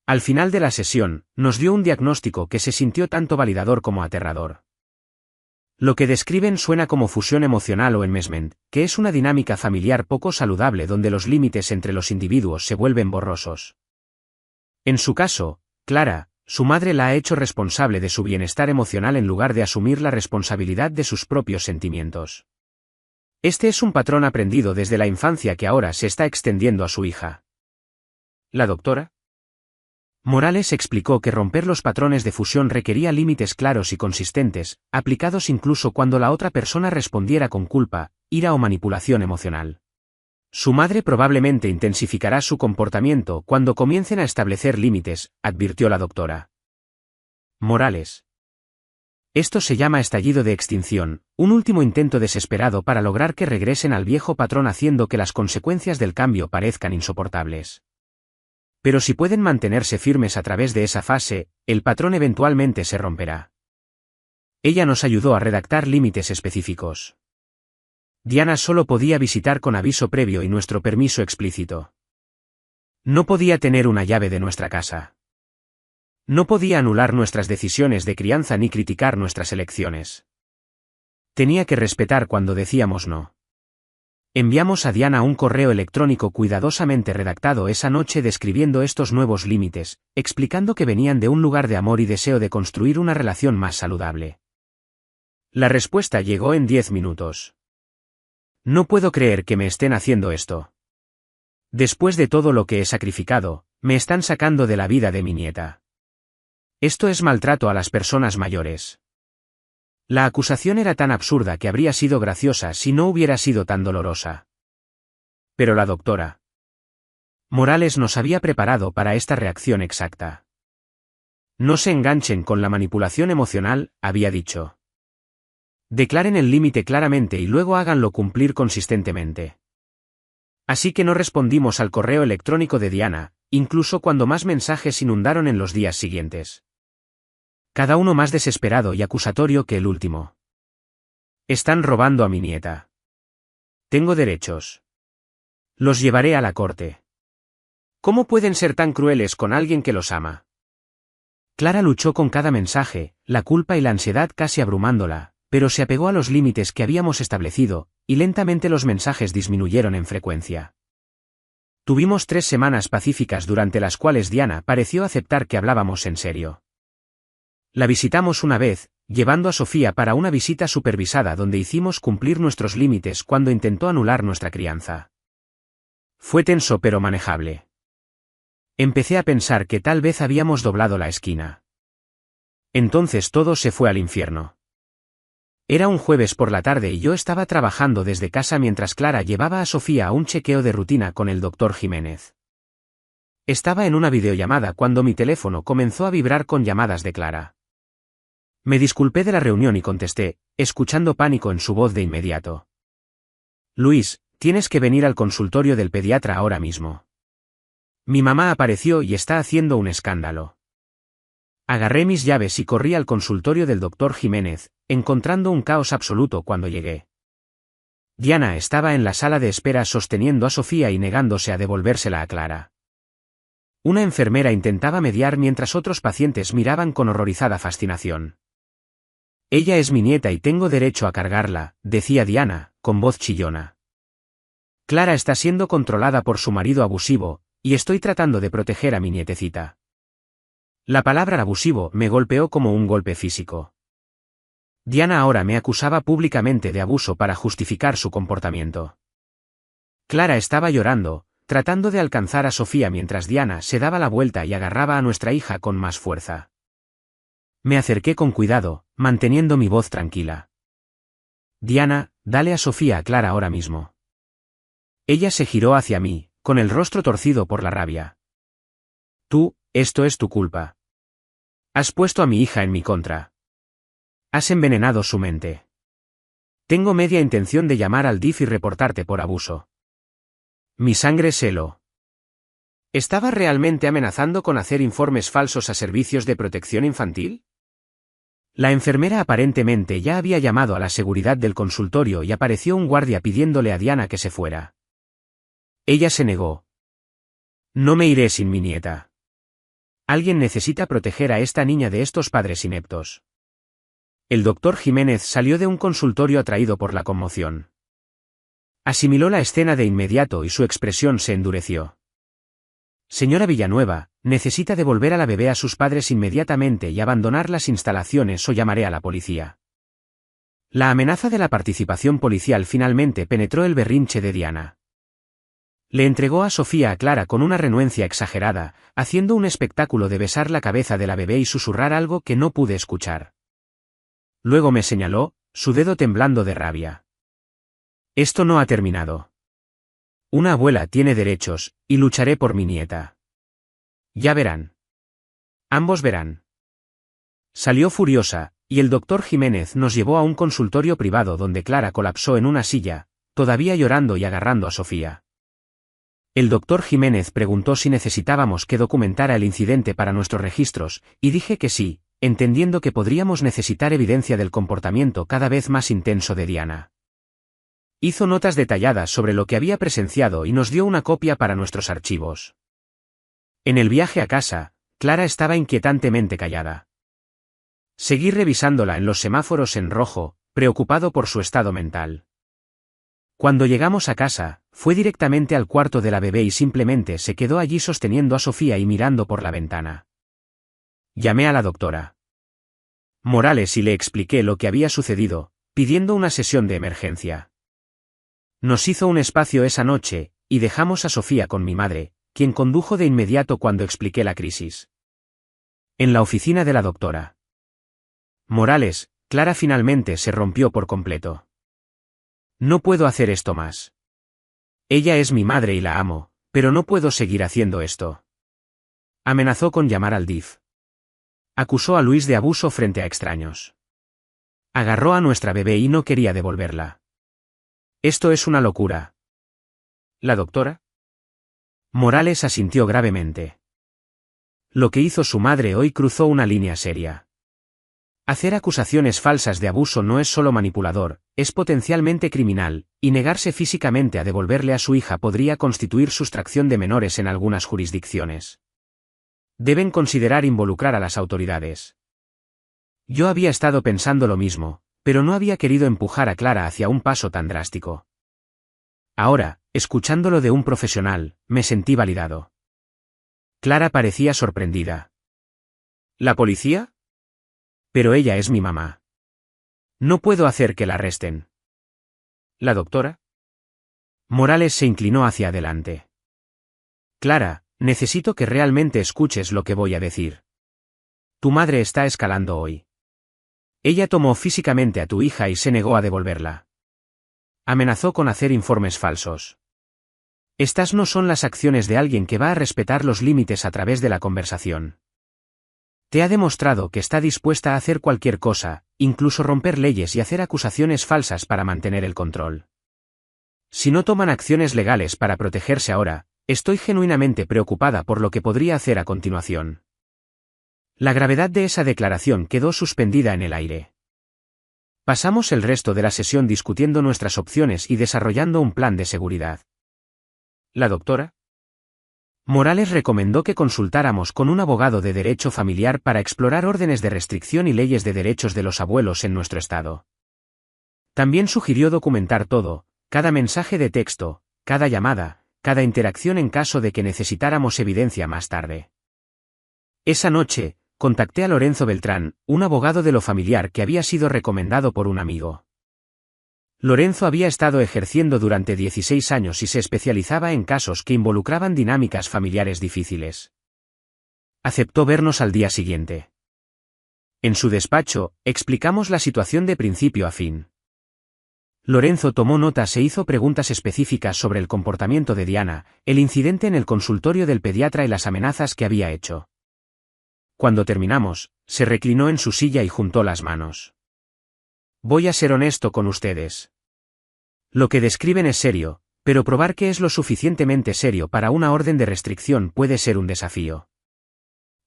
Al final de la sesión, nos dio un diagnóstico que se sintió tanto validador como aterrador. Lo que describen suena como fusión emocional o enmesment, que es una dinámica familiar poco saludable donde los límites entre los individuos se vuelven borrosos. En su caso, Clara, su madre la ha hecho responsable de su bienestar emocional en lugar de asumir la responsabilidad de sus propios sentimientos. Este es un patrón aprendido desde la infancia que ahora se está extendiendo a su hija. La doctora Morales explicó que romper los patrones de fusión requería límites claros y consistentes, aplicados incluso cuando la otra persona respondiera con culpa, ira o manipulación emocional. Su madre probablemente intensificará su comportamiento cuando comiencen a establecer límites, advirtió la doctora Morales. Esto se llama estallido de extinción, un último intento desesperado para lograr que regresen al viejo patrón haciendo que las consecuencias del cambio parezcan insoportables. Pero si pueden mantenerse firmes a través de esa fase, el patrón eventualmente se romperá. Ella nos ayudó a redactar límites específicos. Diana solo podía visitar con aviso previo y nuestro permiso explícito. No podía tener una llave de nuestra casa. No podía anular nuestras decisiones de crianza ni criticar nuestras elecciones. Tenía que respetar cuando decíamos no. Enviamos a Diana un correo electrónico cuidadosamente redactado esa noche describiendo estos nuevos límites, explicando que venían de un lugar de amor y deseo de construir una relación más saludable. La respuesta llegó en 10 minutos. No puedo creer que me estén haciendo esto. Después de todo lo que he sacrificado, me están sacando de la vida de mi nieta. Esto es maltrato a las personas mayores. La acusación era tan absurda que habría sido graciosa si no hubiera sido tan dolorosa. Pero la doctora Morales nos había preparado para esta reacción exacta. No se enganchen con la manipulación emocional, había dicho. Declaren el límite claramente y luego háganlo cumplir consistentemente. Así que no respondimos al correo electrónico de Diana, incluso cuando más mensajes inundaron en los días siguientes. Cada uno más desesperado y acusatorio que el último. Están robando a mi nieta. Tengo derechos. Los llevaré a la corte. ¿Cómo pueden ser tan crueles con alguien que los ama? Clara luchó con cada mensaje, la culpa y la ansiedad casi abrumándola, pero se apegó a los límites que habíamos establecido, y lentamente los mensajes disminuyeron en frecuencia. Tuvimos 3 semanas pacíficas durante las cuales Diana pareció aceptar que hablábamos en serio. La visitamos una vez, llevando a Sofía para una visita supervisada donde hicimos cumplir nuestros límites cuando intentó anular nuestra crianza. Fue tenso pero manejable. Empecé a pensar que tal vez habíamos doblado la esquina. Entonces todo se fue al infierno. Era un jueves por la tarde y yo estaba trabajando desde casa mientras Clara llevaba a Sofía a un chequeo de rutina con el doctor Jiménez. Estaba en una videollamada cuando mi teléfono comenzó a vibrar con llamadas de Clara. Me disculpé de la reunión y contesté, escuchando pánico en su voz de inmediato. Luis, tienes que venir al consultorio del pediatra ahora mismo. Mi mamá apareció y está haciendo un escándalo. Agarré mis llaves y corrí al consultorio del doctor Jiménez, encontrando un caos absoluto cuando llegué. Diana estaba en la sala de espera sosteniendo a Sofía y negándose a devolvérsela a Clara. Una enfermera intentaba mediar mientras otros pacientes miraban con horrorizada fascinación. Ella es mi nieta y tengo derecho a cargarla, decía Diana, con voz chillona. Clara está siendo controlada por su marido abusivo, y estoy tratando de proteger a mi nietecita. La palabra abusivo me golpeó como un golpe físico. Diana ahora me acusaba públicamente de abuso para justificar su comportamiento. Clara estaba llorando, tratando de alcanzar a Sofía mientras Diana se daba la vuelta y agarraba a nuestra hija con más fuerza. Me acerqué con cuidado, manteniendo mi voz tranquila. Diana, dale a Sofía a Clara ahora mismo. Ella se giró hacia mí, con el rostro torcido por la rabia. Tú, esto es tu culpa. Has puesto a mi hija en mi contra. Has envenenado su mente. Tengo media intención de llamar al DIF y reportarte por abuso. Mi sangre se heló. ¿Estaba realmente amenazando con hacer informes falsos a servicios de protección infantil? La enfermera aparentemente ya había llamado a la seguridad del consultorio y apareció un guardia pidiéndole a Diana que se fuera. Ella se negó. No me iré sin mi nieta. Alguien necesita proteger a esta niña de estos padres ineptos. El doctor Jiménez salió de un consultorio atraído por la conmoción. Asimiló la escena de inmediato y su expresión se endureció. Señora Villanueva, necesita devolver a la bebé a sus padres inmediatamente y abandonar las instalaciones o llamaré a la policía. La amenaza de la participación policial finalmente penetró el berrinche de Diana. Le entregó a Sofía a Clara con una renuencia exagerada, haciendo un espectáculo de besar la cabeza de la bebé y susurrar algo que no pude escuchar. Luego me señaló, su dedo temblando de rabia. Esto no ha terminado. Una abuela tiene derechos, y lucharé por mi nieta. Ya verán. Ambos verán. Salió furiosa, y el doctor Jiménez nos llevó a un consultorio privado donde Clara colapsó en una silla, todavía llorando y agarrando a Sofía. El doctor Jiménez preguntó si necesitábamos que documentara el incidente para nuestros registros, y dije que sí, entendiendo que podríamos necesitar evidencia del comportamiento cada vez más intenso de Diana. Hizo notas detalladas sobre lo que había presenciado y nos dio una copia para nuestros archivos. En el viaje a casa, Clara estaba inquietantemente callada. Seguí revisándola en los semáforos en rojo, preocupado por su estado mental. Cuando llegamos a casa, fue directamente al cuarto de la bebé y simplemente se quedó allí sosteniendo a Sofía y mirando por la ventana. Llamé a la doctora Morales y le expliqué lo que había sucedido, pidiendo una sesión de emergencia. Nos hizo un espacio esa noche, y dejamos a Sofía con mi madre, quien condujo de inmediato cuando expliqué la crisis. En la oficina de la doctora Morales, Clara finalmente se rompió por completo. No puedo hacer esto más. Ella es mi madre y la amo, pero no puedo seguir haciendo esto. Amenazó con llamar al DIF. Acusó a Luis de abuso frente a extraños. Agarró a nuestra bebé y no quería devolverla. Esto es una locura. ¿La doctora? Morales asintió gravemente. Lo que hizo su madre hoy cruzó una línea seria. Hacer acusaciones falsas de abuso no es solo manipulador, es potencialmente criminal, y negarse físicamente a devolverle a su hija podría constituir sustracción de menores en algunas jurisdicciones. Deben considerar involucrar a las autoridades. Yo había estado pensando lo mismo, pero no había querido empujar a Clara hacia un paso tan drástico. Ahora, escuchándolo de un profesional, me sentí validado. Clara parecía sorprendida. ¿La policía? Pero ella es mi mamá. No puedo hacer que la arresten. ¿La doctora? Morales se inclinó hacia adelante. Clara, necesito que realmente escuches lo que voy a decir. Tu madre está escalando hoy. Ella tomó físicamente a tu hija y se negó a devolverla. Amenazó con hacer informes falsos. Estas no son las acciones de alguien que va a respetar los límites a través de la conversación. Te ha demostrado que está dispuesta a hacer cualquier cosa, incluso romper leyes y hacer acusaciones falsas para mantener el control. Si no toman acciones legales para protegerse ahora, estoy genuinamente preocupada por lo que podría hacer a continuación. La gravedad de esa declaración quedó suspendida en el aire. Pasamos el resto de la sesión discutiendo nuestras opciones y desarrollando un plan de seguridad. ¿La doctora? Morales recomendó que consultáramos con un abogado de derecho familiar para explorar órdenes de restricción y leyes de derechos de los abuelos en nuestro estado. También sugirió documentar todo, cada mensaje de texto, cada llamada, cada interacción en caso de que necesitáramos evidencia más tarde. Esa noche, contacté a Lorenzo Beltrán, un abogado de lo familiar que había sido recomendado por un amigo. Lorenzo había estado ejerciendo durante 16 años y se especializaba en casos que involucraban dinámicas familiares difíciles. Aceptó vernos al día siguiente. En su despacho, explicamos la situación de principio a fin. Lorenzo tomó notas e hizo preguntas específicas sobre el comportamiento de Diana, el incidente en el consultorio del pediatra y las amenazas que había hecho. Cuando terminamos, se reclinó en su silla y juntó las manos. Voy a ser honesto con ustedes. Lo que describen es serio, pero probar que es lo suficientemente serio para una orden de restricción puede ser un desafío.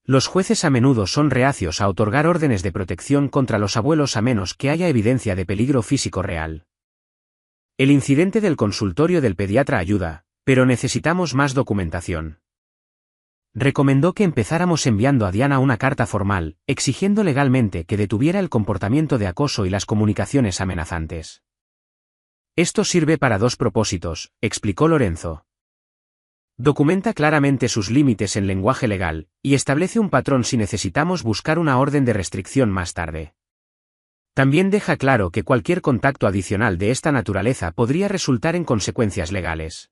Los jueces a menudo son reacios a otorgar órdenes de protección contra los abuelos a menos que haya evidencia de peligro físico real. El incidente del consultorio del pediatra ayuda, pero necesitamos más documentación. Recomendó que empezáramos enviando a Diana una carta formal, exigiendo legalmente que detuviera el comportamiento de acoso y las comunicaciones amenazantes. Esto sirve para dos propósitos, explicó Lorenzo. Documenta claramente sus límites en lenguaje legal, y establece un patrón si necesitamos buscar una orden de restricción más tarde. También deja claro que cualquier contacto adicional de esta naturaleza podría resultar en consecuencias legales.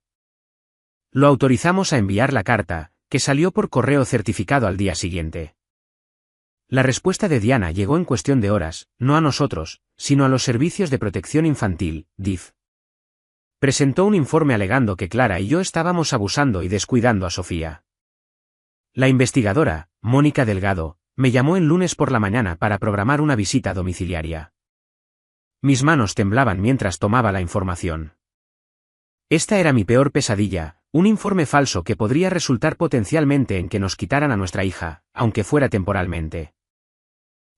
Lo autorizamos a enviar la carta, que salió por correo certificado al día siguiente. La respuesta de Diana llegó en cuestión de horas, no a nosotros, sino a los servicios de protección infantil, DIF. Presentó un informe alegando que Clara y yo estábamos abusando y descuidando a Sofía. La investigadora, Mónica Delgado, me llamó el lunes por la mañana para programar una visita domiciliaria. Mis manos temblaban mientras tomaba la información. Esta era mi peor pesadilla, un informe falso que podría resultar potencialmente en que nos quitaran a nuestra hija, aunque fuera temporalmente.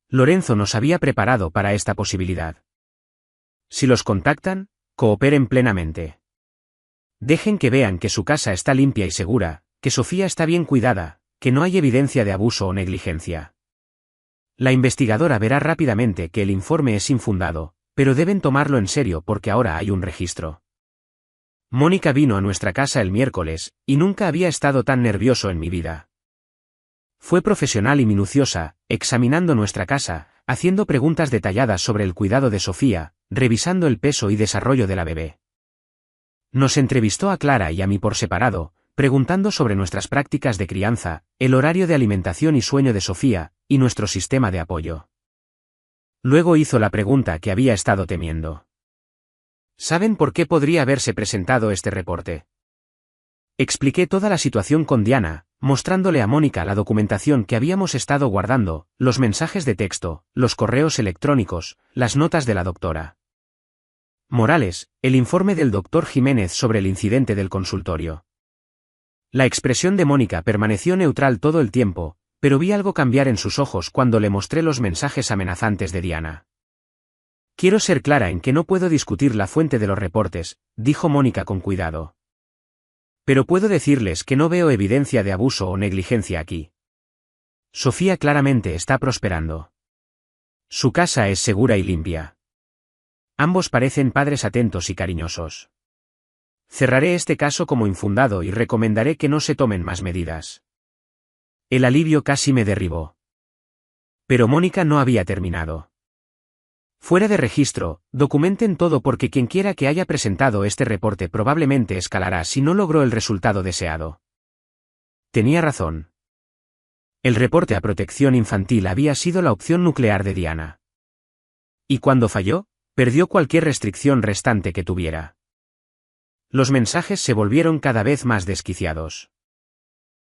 Lorenzo nos había preparado para esta posibilidad. Si los contactan, cooperen plenamente. Dejen que vean que su casa está limpia y segura, que Sofía está bien cuidada, que no hay evidencia de abuso o negligencia. La investigadora verá rápidamente que el informe es infundado, pero deben tomarlo en serio porque ahora hay un registro. Mónica vino a nuestra casa el miércoles, y nunca había estado tan nervioso en mi vida. Fue profesional y minuciosa, examinando nuestra casa, haciendo preguntas detalladas sobre el cuidado de Sofía, revisando el peso y desarrollo de la bebé. Nos entrevistó a Clara y a mí por separado, preguntando sobre nuestras prácticas de crianza, el horario de alimentación y sueño de Sofía, y nuestro sistema de apoyo. Luego hizo la pregunta que había estado temiendo. ¿Saben por qué podría haberse presentado este reporte? Expliqué toda la situación con Diana, mostrándole a Mónica la documentación que habíamos estado guardando, los mensajes de texto, los correos electrónicos, las notas de la doctora Morales, el informe del doctor Jiménez sobre el incidente del consultorio. La expresión de Mónica permaneció neutral todo el tiempo, pero vi algo cambiar en sus ojos cuando le mostré los mensajes amenazantes de Diana. Quiero ser clara en que no puedo discutir la fuente de los reportes, dijo Mónica con cuidado. Pero puedo decirles que no veo evidencia de abuso o negligencia aquí. Sofía claramente está prosperando. Su casa es segura y limpia. Ambos parecen padres atentos y cariñosos. Cerraré este caso como infundado y recomendaré que no se tomen más medidas. El alivio casi me derribó. Pero Mónica no había terminado. Fuera de registro, documenten todo porque quienquiera que haya presentado este reporte probablemente escalará si no logró el resultado deseado. Tenía razón. El reporte a protección infantil había sido la opción nuclear de Diana. Y cuando falló, perdió cualquier restricción restante que tuviera. Los mensajes se volvieron cada vez más desquiciados.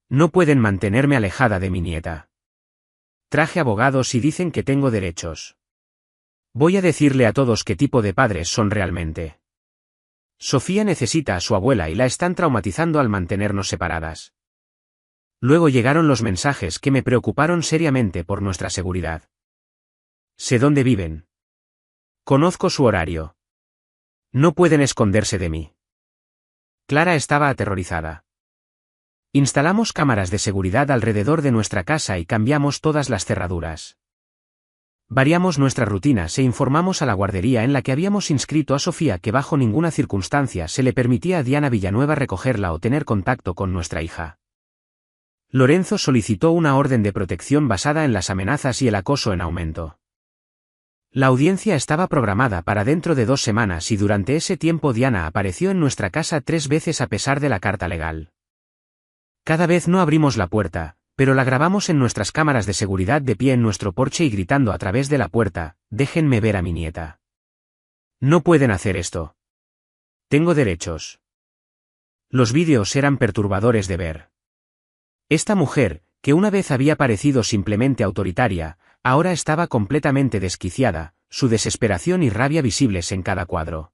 No pueden mantenerme alejada de mi nieta. Traje abogados y dicen que tengo derechos. Voy a decirle a todos qué tipo de padres son realmente. Sofía necesita a su abuela y la están traumatizando al mantenernos separadas. Luego llegaron los mensajes que me preocuparon seriamente por nuestra seguridad. Sé dónde viven. Conozco su horario. No pueden esconderse de mí. Clara estaba aterrorizada. Instalamos cámaras de seguridad alrededor de nuestra casa y cambiamos todas las cerraduras. Variamos nuestras rutinas e informamos a la guardería en la que habíamos inscrito a Sofía que bajo ninguna circunstancia se le permitía a Diana Villanueva recogerla o tener contacto con nuestra hija. Lorenzo solicitó una orden de protección basada en las amenazas y el acoso en aumento. La audiencia estaba programada para dentro de 2 semanas y durante ese tiempo Diana apareció en nuestra casa 3 veces a pesar de la carta legal. Cada vez no abrimos la puerta, pero la grabamos en nuestras cámaras de seguridad de pie en nuestro porche y gritando a través de la puerta, «Déjenme ver a mi nieta». No pueden hacer esto. Tengo derechos. Los vídeos eran perturbadores de ver. Esta mujer, que una vez había parecido simplemente autoritaria, ahora estaba completamente desquiciada, su desesperación y rabia visibles en cada cuadro.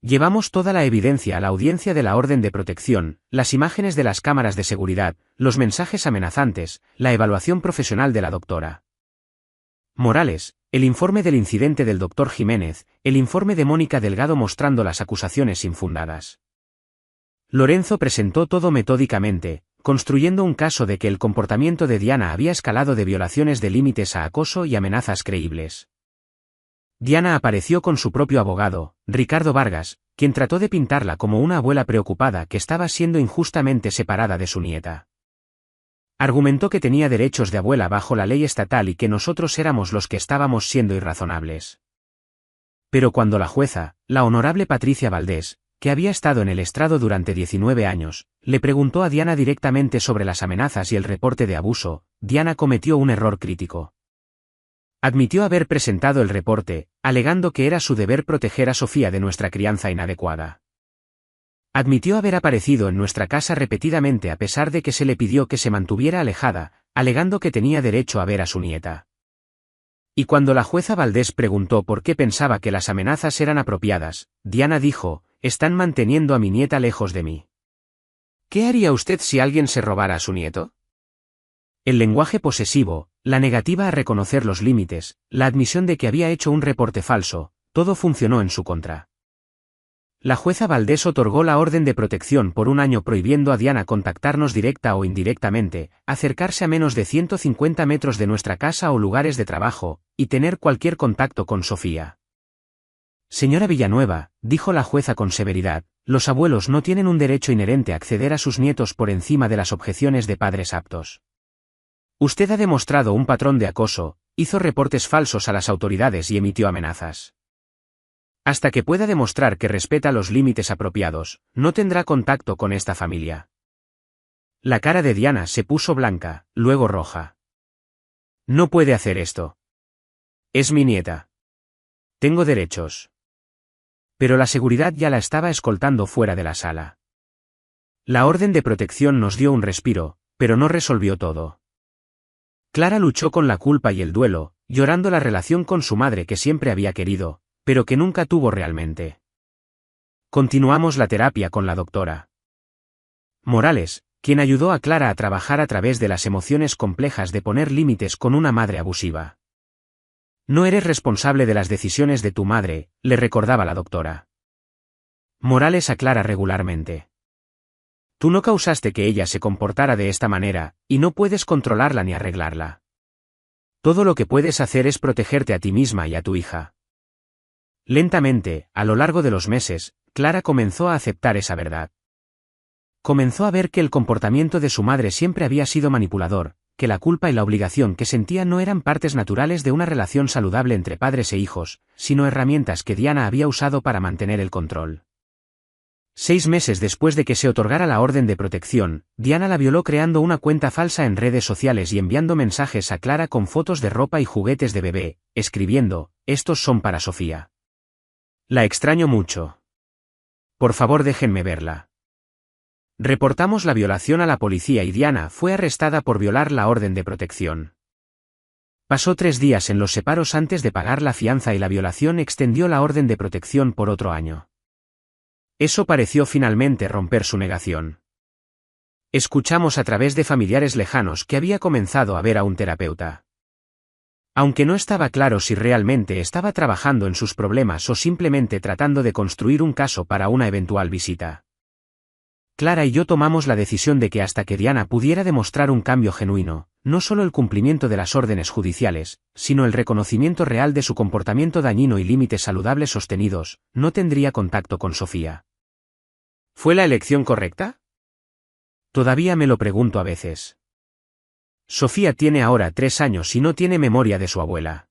Llevamos toda la evidencia a la audiencia de la orden de protección, las imágenes de las cámaras de seguridad, los mensajes amenazantes, la evaluación profesional de la doctora Morales, el informe del incidente del doctor Jiménez, el informe de Mónica Delgado mostrando las acusaciones infundadas. Lorenzo presentó todo metódicamente, construyendo un caso de que el comportamiento de Diana había escalado de violaciones de límites a acoso y amenazas creíbles. Diana apareció con su propio abogado, Ricardo Vargas, quien trató de pintarla como una abuela preocupada que estaba siendo injustamente separada de su nieta. Argumentó que tenía derechos de abuela bajo la ley estatal y que nosotros éramos los que estábamos siendo irrazonables. Pero cuando la jueza, la honorable Patricia Valdés, que había estado en el estrado durante 19 años, le preguntó a Diana directamente sobre las amenazas y el reporte de abuso, Diana cometió un error crítico. Admitió haber presentado el reporte, alegando que era su deber proteger a Sofía de nuestra crianza inadecuada. Admitió haber aparecido en nuestra casa repetidamente a pesar de que se le pidió que se mantuviera alejada, alegando que tenía derecho a ver a su nieta. Y cuando la jueza Valdés preguntó por qué pensaba que las amenazas eran apropiadas, Diana dijo: «Están manteniendo a mi nieta lejos de mí». ¿Qué haría usted si alguien se robara a su nieto? El lenguaje posesivo, la negativa a reconocer los límites, la admisión de que había hecho un reporte falso, todo funcionó en su contra. La jueza Valdés otorgó la orden de protección por un año prohibiendo a Diana contactarnos directa o indirectamente, acercarse a menos de 150 metros de nuestra casa o lugares de trabajo, y tener cualquier contacto con Sofía. Señora Villanueva, dijo la jueza con severidad, los abuelos no tienen un derecho inherente a acceder a sus nietos por encima de las objeciones de padres aptos. Usted ha demostrado un patrón de acoso, hizo reportes falsos a las autoridades y emitió amenazas. Hasta que pueda demostrar que respeta los límites apropiados, no tendrá contacto con esta familia. La cara de Diana se puso blanca, luego roja. No puede hacer esto. Es mi nieta. Tengo derechos. Pero la seguridad ya la estaba escoltando fuera de la sala. La orden de protección nos dio un respiro, pero no resolvió todo. Clara luchó con la culpa y el duelo, llorando la relación con su madre que siempre había querido, pero que nunca tuvo realmente. Continuamos la terapia con la doctora Morales, quien ayudó a Clara a trabajar a través de las emociones complejas de poner límites con una madre abusiva. No eres responsable de las decisiones de tu madre, le recordaba la doctora Morales a Clara regularmente. Tú no causaste que ella se comportara de esta manera, y no puedes controlarla ni arreglarla. Todo lo que puedes hacer es protegerte a ti misma y a tu hija. Lentamente, a lo largo de los meses, Clara comenzó a aceptar esa verdad. Comenzó a ver que el comportamiento de su madre siempre había sido manipulador, que la culpa y la obligación que sentía no eran partes naturales de una relación saludable entre padres e hijos, sino herramientas que Diana había usado para mantener el control. 6 meses después de que se otorgara la orden de protección, Diana la violó creando una cuenta falsa en redes sociales y enviando mensajes a Clara con fotos de ropa y juguetes de bebé, escribiendo: «Estos son para Sofía. La extraño mucho. Por favor déjenme verla». Reportamos la violación a la policía y Diana fue arrestada por violar la orden de protección. Pasó 3 días en los separos antes de pagar la fianza y la violación extendió la orden de protección por otro año. Eso pareció finalmente romper su negación. Escuchamos a través de familiares lejanos que había comenzado a ver a un terapeuta. Aunque no estaba claro si realmente estaba trabajando en sus problemas o simplemente tratando de construir un caso para una eventual visita. Clara y yo tomamos la decisión de que hasta que Diana pudiera demostrar un cambio genuino, no solo el cumplimiento de las órdenes judiciales, sino el reconocimiento real de su comportamiento dañino y límites saludables sostenidos, no tendría contacto con Sofía. ¿Fue la elección correcta? Todavía me lo pregunto a veces. Sofía tiene ahora 3 años y no tiene memoria de su abuela.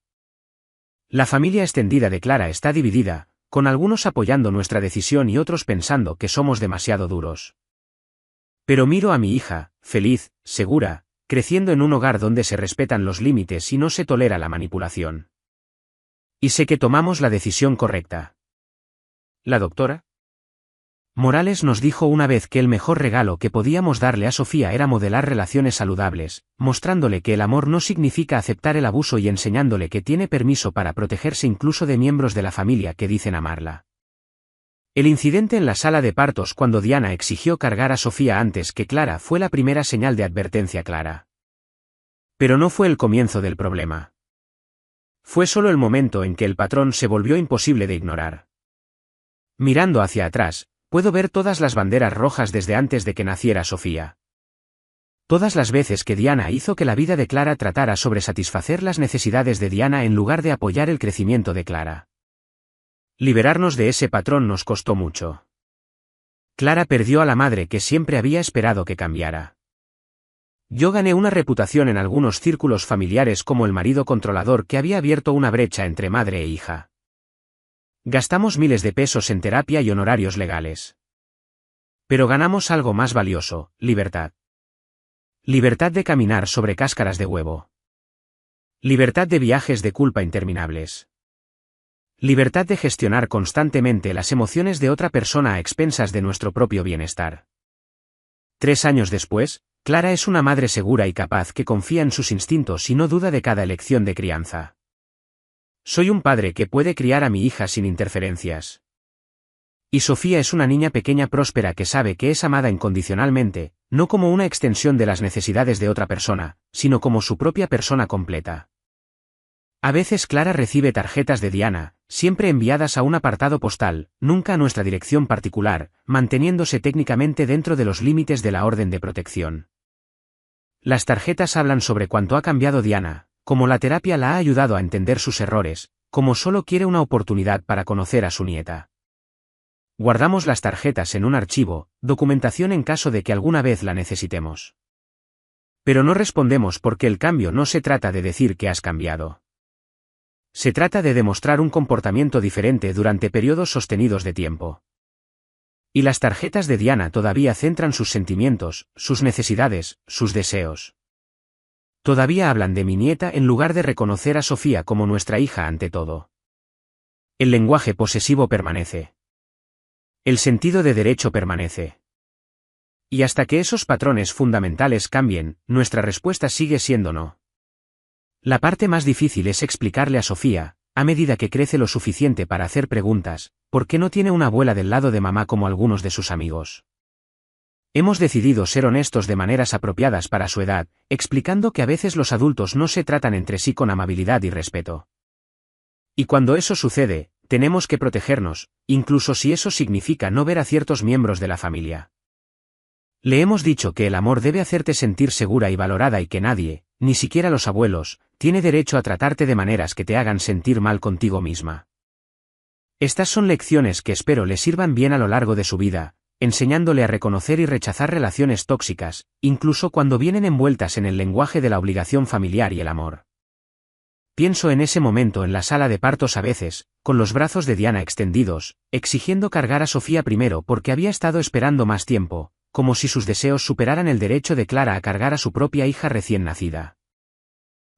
La familia extendida de Clara está dividida, con algunos apoyando nuestra decisión y otros pensando que somos demasiado duros. Pero miro a mi hija, feliz, segura, creciendo en un hogar donde se respetan los límites y no se tolera la manipulación. Y sé que tomamos la decisión correcta. La doctora Morales nos dijo una vez que el mejor regalo que podíamos darle a Sofía era modelar relaciones saludables, mostrándole que el amor no significa aceptar el abuso y enseñándole que tiene permiso para protegerse incluso de miembros de la familia que dicen amarla. El incidente en la sala de partos cuando Diana exigió cargar a Sofía antes que Clara fue la primera señal de advertencia clara. Pero no fue el comienzo del problema. Fue solo el momento en que el patrón se volvió imposible de ignorar. Mirando hacia atrás, puedo ver todas las banderas rojas desde antes de que naciera Sofía. Todas las veces que Diana hizo que la vida de Clara tratara sobre satisfacer las necesidades de Diana en lugar de apoyar el crecimiento de Clara. Liberarnos de ese patrón nos costó mucho. Clara perdió a la madre que siempre había esperado que cambiara. Yo gané una reputación en algunos círculos familiares como el marido controlador que había abierto una brecha entre madre e hija. Gastamos miles de pesos en terapia y honorarios legales. Pero ganamos algo más valioso, libertad. Libertad de caminar sobre cáscaras de huevo. Libertad de viajes de culpa interminables. Libertad de gestionar constantemente las emociones de otra persona a expensas de nuestro propio bienestar. 3 años después, Clara es una madre segura y capaz que confía en sus instintos y no duda de cada elección de crianza. Soy un padre que puede criar a mi hija sin interferencias. Y Sofía es una niña pequeña próspera que sabe que es amada incondicionalmente, no como una extensión de las necesidades de otra persona, sino como su propia persona completa. A veces Clara recibe tarjetas de Diana, siempre enviadas a un apartado postal, nunca a nuestra dirección particular, manteniéndose técnicamente dentro de los límites de la orden de protección. Las tarjetas hablan sobre cuánto ha cambiado Diana, cómo la terapia la ha ayudado a entender sus errores, cómo solo quiere una oportunidad para conocer a su nieta. Guardamos las tarjetas en un archivo, documentación en caso de que alguna vez la necesitemos. Pero no respondemos porque el cambio no se trata de decir que has cambiado. Se trata de demostrar un comportamiento diferente durante periodos sostenidos de tiempo. Y las tarjetas de Diana todavía centran sus sentimientos, sus necesidades, sus deseos. Todavía hablan de mi nieta en lugar de reconocer a Sofía como nuestra hija ante todo. El lenguaje posesivo permanece. El sentido de derecho permanece. Y hasta que esos patrones fundamentales cambien, nuestra respuesta sigue siendo no. La parte más difícil es explicarle a Sofía, a medida que crece lo suficiente para hacer preguntas, ¿por qué no tiene una abuela del lado de mamá como algunos de sus amigos? Hemos decidido ser honestos de maneras apropiadas para su edad, explicando que a veces los adultos no se tratan entre sí con amabilidad y respeto. Y cuando eso sucede, tenemos que protegernos, incluso si eso significa no ver a ciertos miembros de la familia. Le hemos dicho que el amor debe hacerte sentir segura y valorada y que nadie, ni siquiera los abuelos, tiene derecho a tratarte de maneras que te hagan sentir mal contigo misma. Estas son lecciones que espero le sirvan bien a lo largo de su vida, enseñándole a reconocer y rechazar relaciones tóxicas, incluso cuando vienen envueltas en el lenguaje de la obligación familiar y el amor. Pienso en ese momento en la sala de partos a veces, con los brazos de Diana extendidos, exigiendo cargar a Sofía primero porque había estado esperando más tiempo, como si sus deseos superaran el derecho de Clara a cargar a su propia hija recién nacida.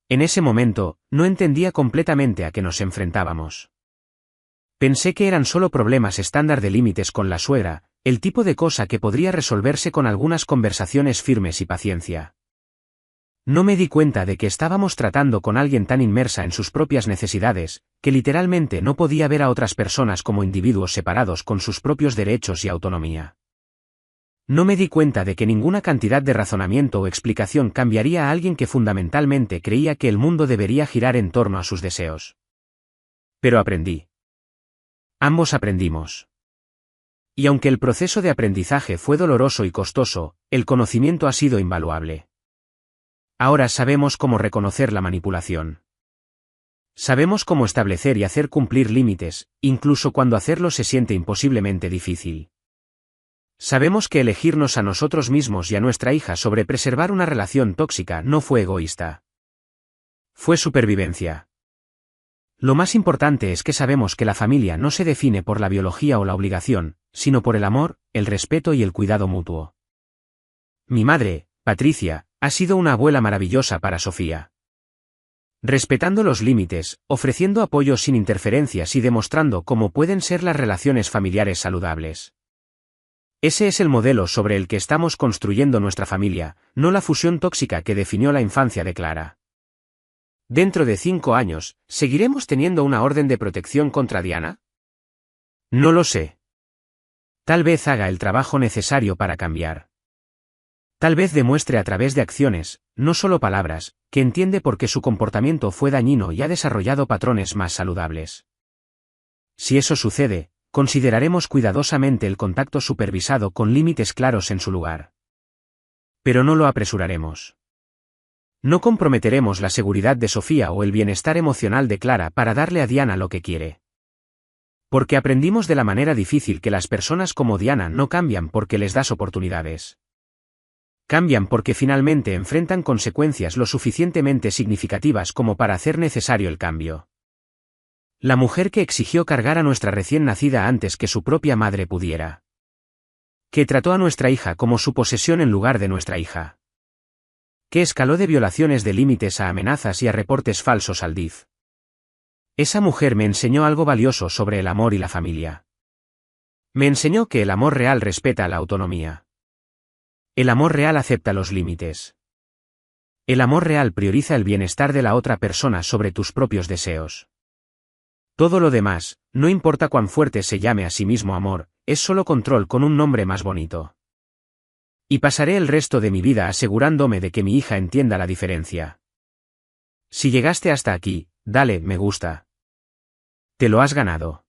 En ese momento, no entendía completamente a qué nos enfrentábamos. Pensé que eran solo problemas estándar de límites con la suegra, el tipo de cosa que podría resolverse con algunas conversaciones firmes y paciencia. No me di cuenta de que estábamos tratando con alguien tan inmersa en sus propias necesidades, que literalmente no podía ver a otras personas como individuos separados con sus propios derechos y autonomía. No me di cuenta de que ninguna cantidad de razonamiento o explicación cambiaría a alguien que fundamentalmente creía que el mundo debería girar en torno a sus deseos. Pero aprendí. Ambos aprendimos. Y aunque el proceso de aprendizaje fue doloroso y costoso, el conocimiento ha sido invaluable. Ahora sabemos cómo reconocer la manipulación. Sabemos cómo establecer y hacer cumplir límites, incluso cuando hacerlo se siente imposiblemente difícil. Sabemos que elegirnos a nosotros mismos y a nuestra hija sobre preservar una relación tóxica no fue egoísta. Fue supervivencia. Lo más importante es que sabemos que la familia no se define por la biología o la obligación, sino por el amor, el respeto y el cuidado mutuo. Mi madre, Patricia, ha sido una abuela maravillosa para Sofía. Respetando los límites, ofreciendo apoyo sin interferencias y demostrando cómo pueden ser las relaciones familiares saludables. Ese es el modelo sobre el que estamos construyendo nuestra familia, no la fusión tóxica que definió la infancia de Clara. ¿Dentro de 5 años, seguiremos teniendo una orden de protección contra Diana? No lo sé. Tal vez haga el trabajo necesario para cambiar. Tal vez demuestre a través de acciones, no solo palabras, que entiende por qué su comportamiento fue dañino y ha desarrollado patrones más saludables. Si eso sucede, consideraremos cuidadosamente el contacto supervisado con límites claros en su lugar. Pero no lo apresuraremos. No comprometeremos la seguridad de Sofía o el bienestar emocional de Clara para darle a Diana lo que quiere. Porque aprendimos de la manera difícil que las personas como Diana no cambian porque les das oportunidades. Cambian porque finalmente enfrentan consecuencias lo suficientemente significativas como para hacer necesario el cambio. La mujer que exigió cargar a nuestra recién nacida antes que su propia madre pudiera. Que trató a nuestra hija como su posesión en lugar de nuestra hija. Que escaló de violaciones de límites a amenazas y a reportes falsos al DIF. Esa mujer me enseñó algo valioso sobre el amor y la familia. Me enseñó que el amor real respeta la autonomía. El amor real acepta los límites. El amor real prioriza el bienestar de la otra persona sobre tus propios deseos. Todo lo demás, no importa cuán fuerte se llame a sí mismo amor, es solo control con un nombre más bonito. Y pasaré el resto de mi vida asegurándome de que mi hija entienda la diferencia. Si llegaste hasta aquí, dale me gusta. Te lo has ganado.